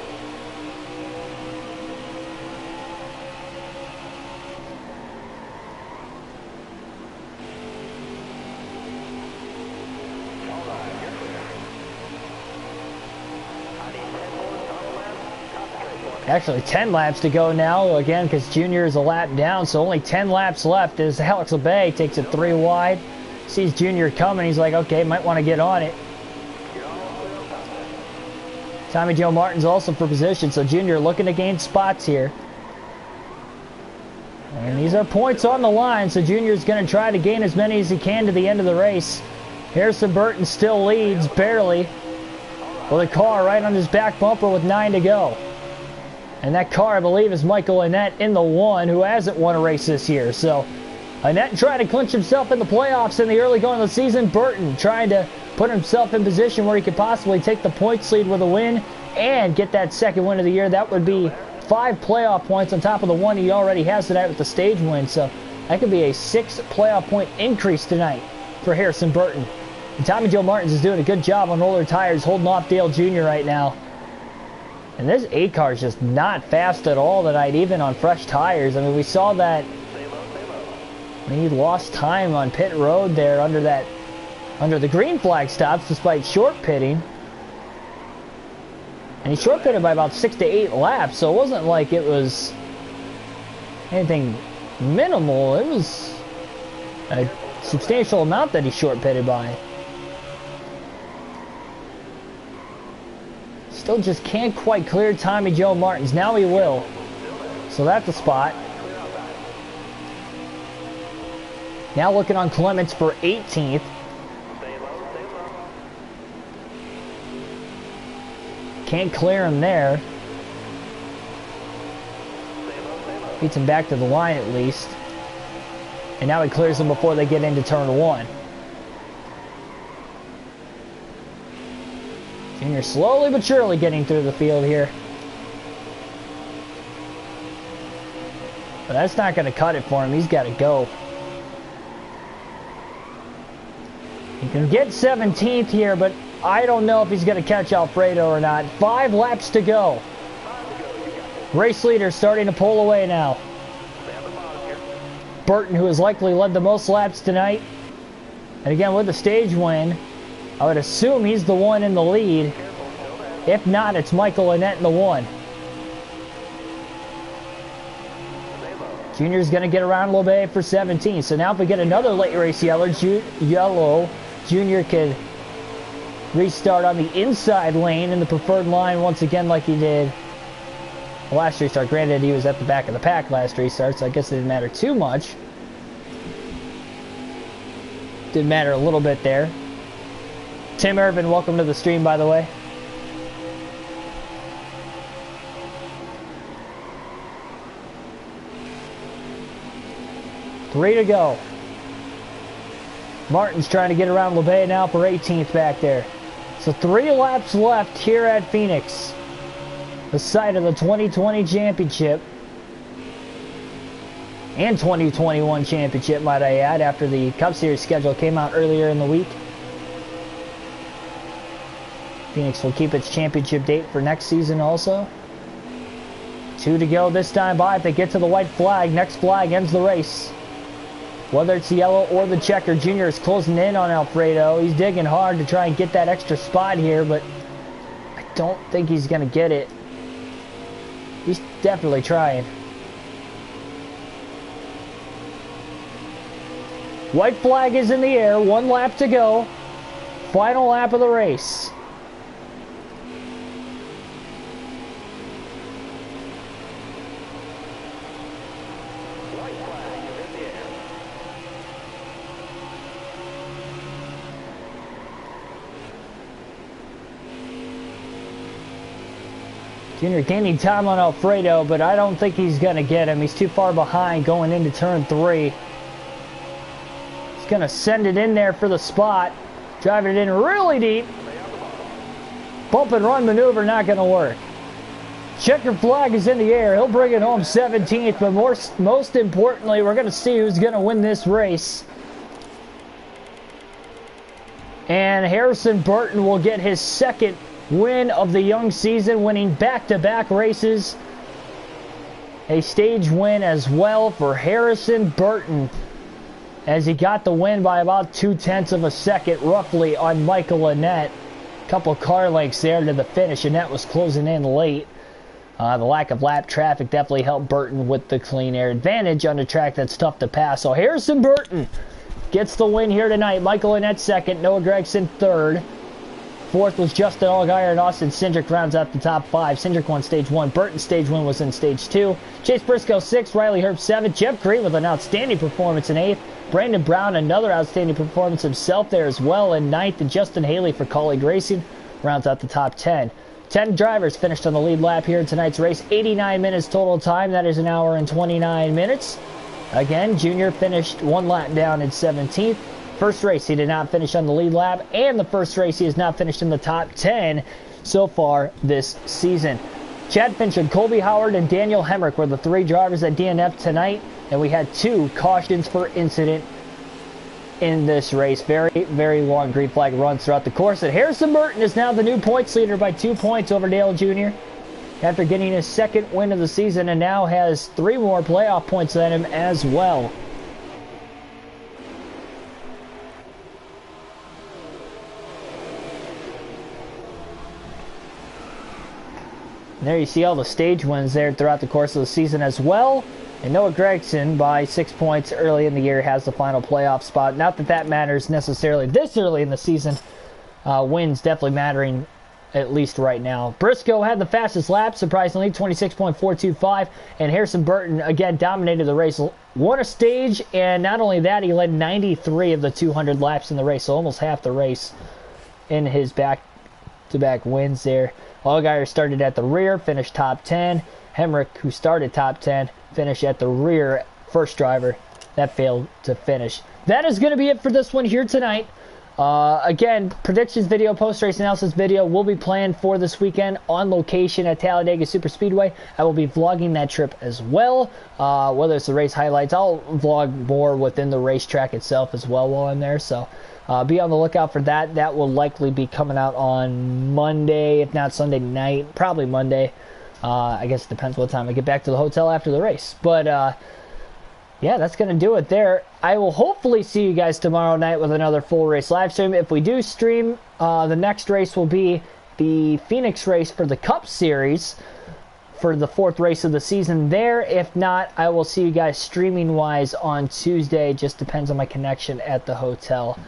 [SPEAKER 2] All right, you're clear. I need 10 more top left. Concentrate for me.
[SPEAKER 1] Actually, 10 laps to go now, again, because Junior is a lap down, so only 10 laps left as Alex LeBay takes it 3 wide. Sees Junior coming, he's like, okay, might want to get on it.
[SPEAKER 2] You're all clear on top there.
[SPEAKER 1] Tommy Joe Martin's also for position, so Junior looking to gain spots here. And these are points on the line, so Junior's going to try to gain as many as he can to the end of the race. Harrison Burton still leads, barely, with a car right on his back bumper with 9 to go. And that car, I believe, is Michael Annett in the 1, who hasn't won a race this year. So Annett trying to clinch himself in the playoffs in the early going of the season. Burton trying to put himself in position where he could possibly take the points lead with a win and get that second win of the year. That would be 5 playoff points on top of the 1 he already has tonight with the stage win. So that could be a 6 playoff point increase tonight for Harrison Burton. And Tommy Joe Martins is doing a good job on roller tires, holding off Dale Jr. right now. And this 8 car is just not fast at all tonight, even on fresh tires. I mean, we saw that he lost time on pit road there under the green flag stops despite short pitting. And he short pitted by about 6 to 8 laps, so it wasn't like it was anything minimal. It was a substantial amount that he short pitted by. Still just can't quite clear Tommy Joe Martins. Now he will. So that's a spot. Now looking on Clements for 18th. Can't clear him there. Beats him back to the line at least. And now he clears them before they get into turn 1. Junior slowly but surely getting through the field here. But that's not going to cut it for him. He's got to go. He can get 17th here, but I don't know if he's going to catch Alfredo or not. 5 laps to go. Race leader starting to pull away now. Burton, who has likely led the most laps tonight. And again, with the stage win, I would assume he's the one in the lead. If not, it's Michael Annett in the 1. Junior's going to get around a little bit for 17. So now if we get another late race yellow, Junior could restart on the inside lane in the preferred line once again like he did last restart. Granted, he was at the back of the pack last restart, so I guess it didn't matter too much. Did matter a little bit there. Tim Irvin, welcome to the stream, by the way. Three to go. Martin's trying to get around LeBay now for 18th back there. So 3 laps left here at Phoenix, the site of the 2020 championship and 2021 championship, might I add, after the Cup Series schedule came out earlier in the week. Phoenix will keep its championship date for next season also. 2 to go this time by. If they get to the white flag, next flag ends the race. Whether it's the yellow or the checker, Junior is closing in on Alfredo. He's digging hard to try and get that extra spot here, but I don't think he's going to get it. He's definitely trying. White flag is in the air. 1 lap to go. Final lap of the race. Junior gaining time on Alfredo, but I don't think he's going to get him. He's too far behind going into turn 3. He's going to send it in there for the spot. Driving it in really deep. Bump and run maneuver not going to work. Checker flag is in the air. He'll bring it home 17th, but most importantly, we're going to see who's going to win this race. And Harrison Burton will get his second win of the young season, winning back-to-back races. A stage win as well for Harrison Burton, as he got the win by about 0.2 of a second, roughly, on Michael Annett. Couple car lengths there to the finish. Annett was closing in late. The lack of lap traffic definitely helped Burton with the clean air advantage on a track that's tough to pass. So Harrison Burton gets the win here tonight. Michael Annett second, Noah Gragson third. Fourth was Justin Allgaier, and Austin Cindric rounds out the top five. Cindric won stage one. Burton's stage win was in stage two. Chase Briscoe sixth. Riley Herb seventh. Jeff Green with an outstanding performance in eighth. Brandon Brown, another outstanding performance himself there as well in ninth. And Justin Haley for Colleague Racing rounds out the top 10. 10 drivers finished on the lead lap here in tonight's race. 89 minutes total time. That is an hour and 29 minutes. Again, Junior finished one lap down in 17th. First race, he did not finish on the lead lap. And the first race, he has not finished in the top 10 so far this season. Chad Fincham, Colby Howard, and Daniel Hemrick were the three drivers at DNF tonight. And we had 2 cautions for incident in this race. Very, very long green flag runs throughout the course. And Harrison Burton is now the new points leader by 2 points over Dale Jr. after getting his second win of the season, and now has 3 more playoff points than him as well. And there you see all the stage wins there throughout the course of the season as well. And Noah Gragson, by 6 points early in the year, has the final playoff spot. Not that that matters necessarily this early in the season. Wins definitely mattering, at least right now. Briscoe had the fastest lap, surprisingly, 26.425. And Harrison Burton, again, dominated the race. Won a stage, and not only that, he led 93 of the 200 laps in the race. So almost half the race in his back-to-back wins there. Allgaier started at the rear, finished top 10. Hemrick, who started top 10, finished at the rear, first driver that failed to finish. That is going to be it for this one here tonight. Again, predictions video, post-race analysis video will be planned for this weekend on location at Talladega Superspeedway. I will be vlogging that trip as well. Whether it's the race highlights, I'll vlog more within the racetrack itself as well while I'm there. So be on the lookout for that. That will likely be coming out on Monday, if not Sunday night. Probably Monday. I guess it depends what time I get back to the hotel after the race. But yeah, that's going to do it there. I will hopefully see you guys tomorrow night with another full race live stream. If we do stream, the next race will be the Phoenix race for the Cup Series for the 4th race of the season there. If not, I will see you guys streaming-wise on Tuesday. Just depends on my connection at the hotel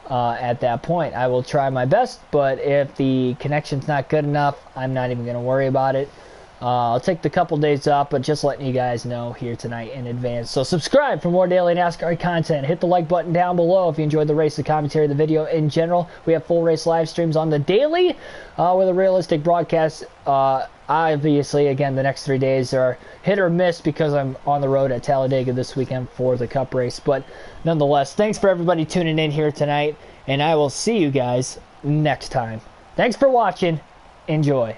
[SPEAKER 1] at that point. I will try my best, but if the connection's not good enough, I'm not even going to worry about it. I'll take the couple days off, but just letting you guys know here tonight in advance. So subscribe for more daily NASCAR content. Hit the like button down below if you enjoyed the race, the commentary, the video in general. We have full race live streams on the daily with a realistic broadcast. Obviously, again, the next 3 days are hit or miss because I'm on the road at Talladega this weekend for the Cup race. But nonetheless, thanks for everybody tuning in here tonight, and I will see you guys next time. Thanks for watching. Enjoy.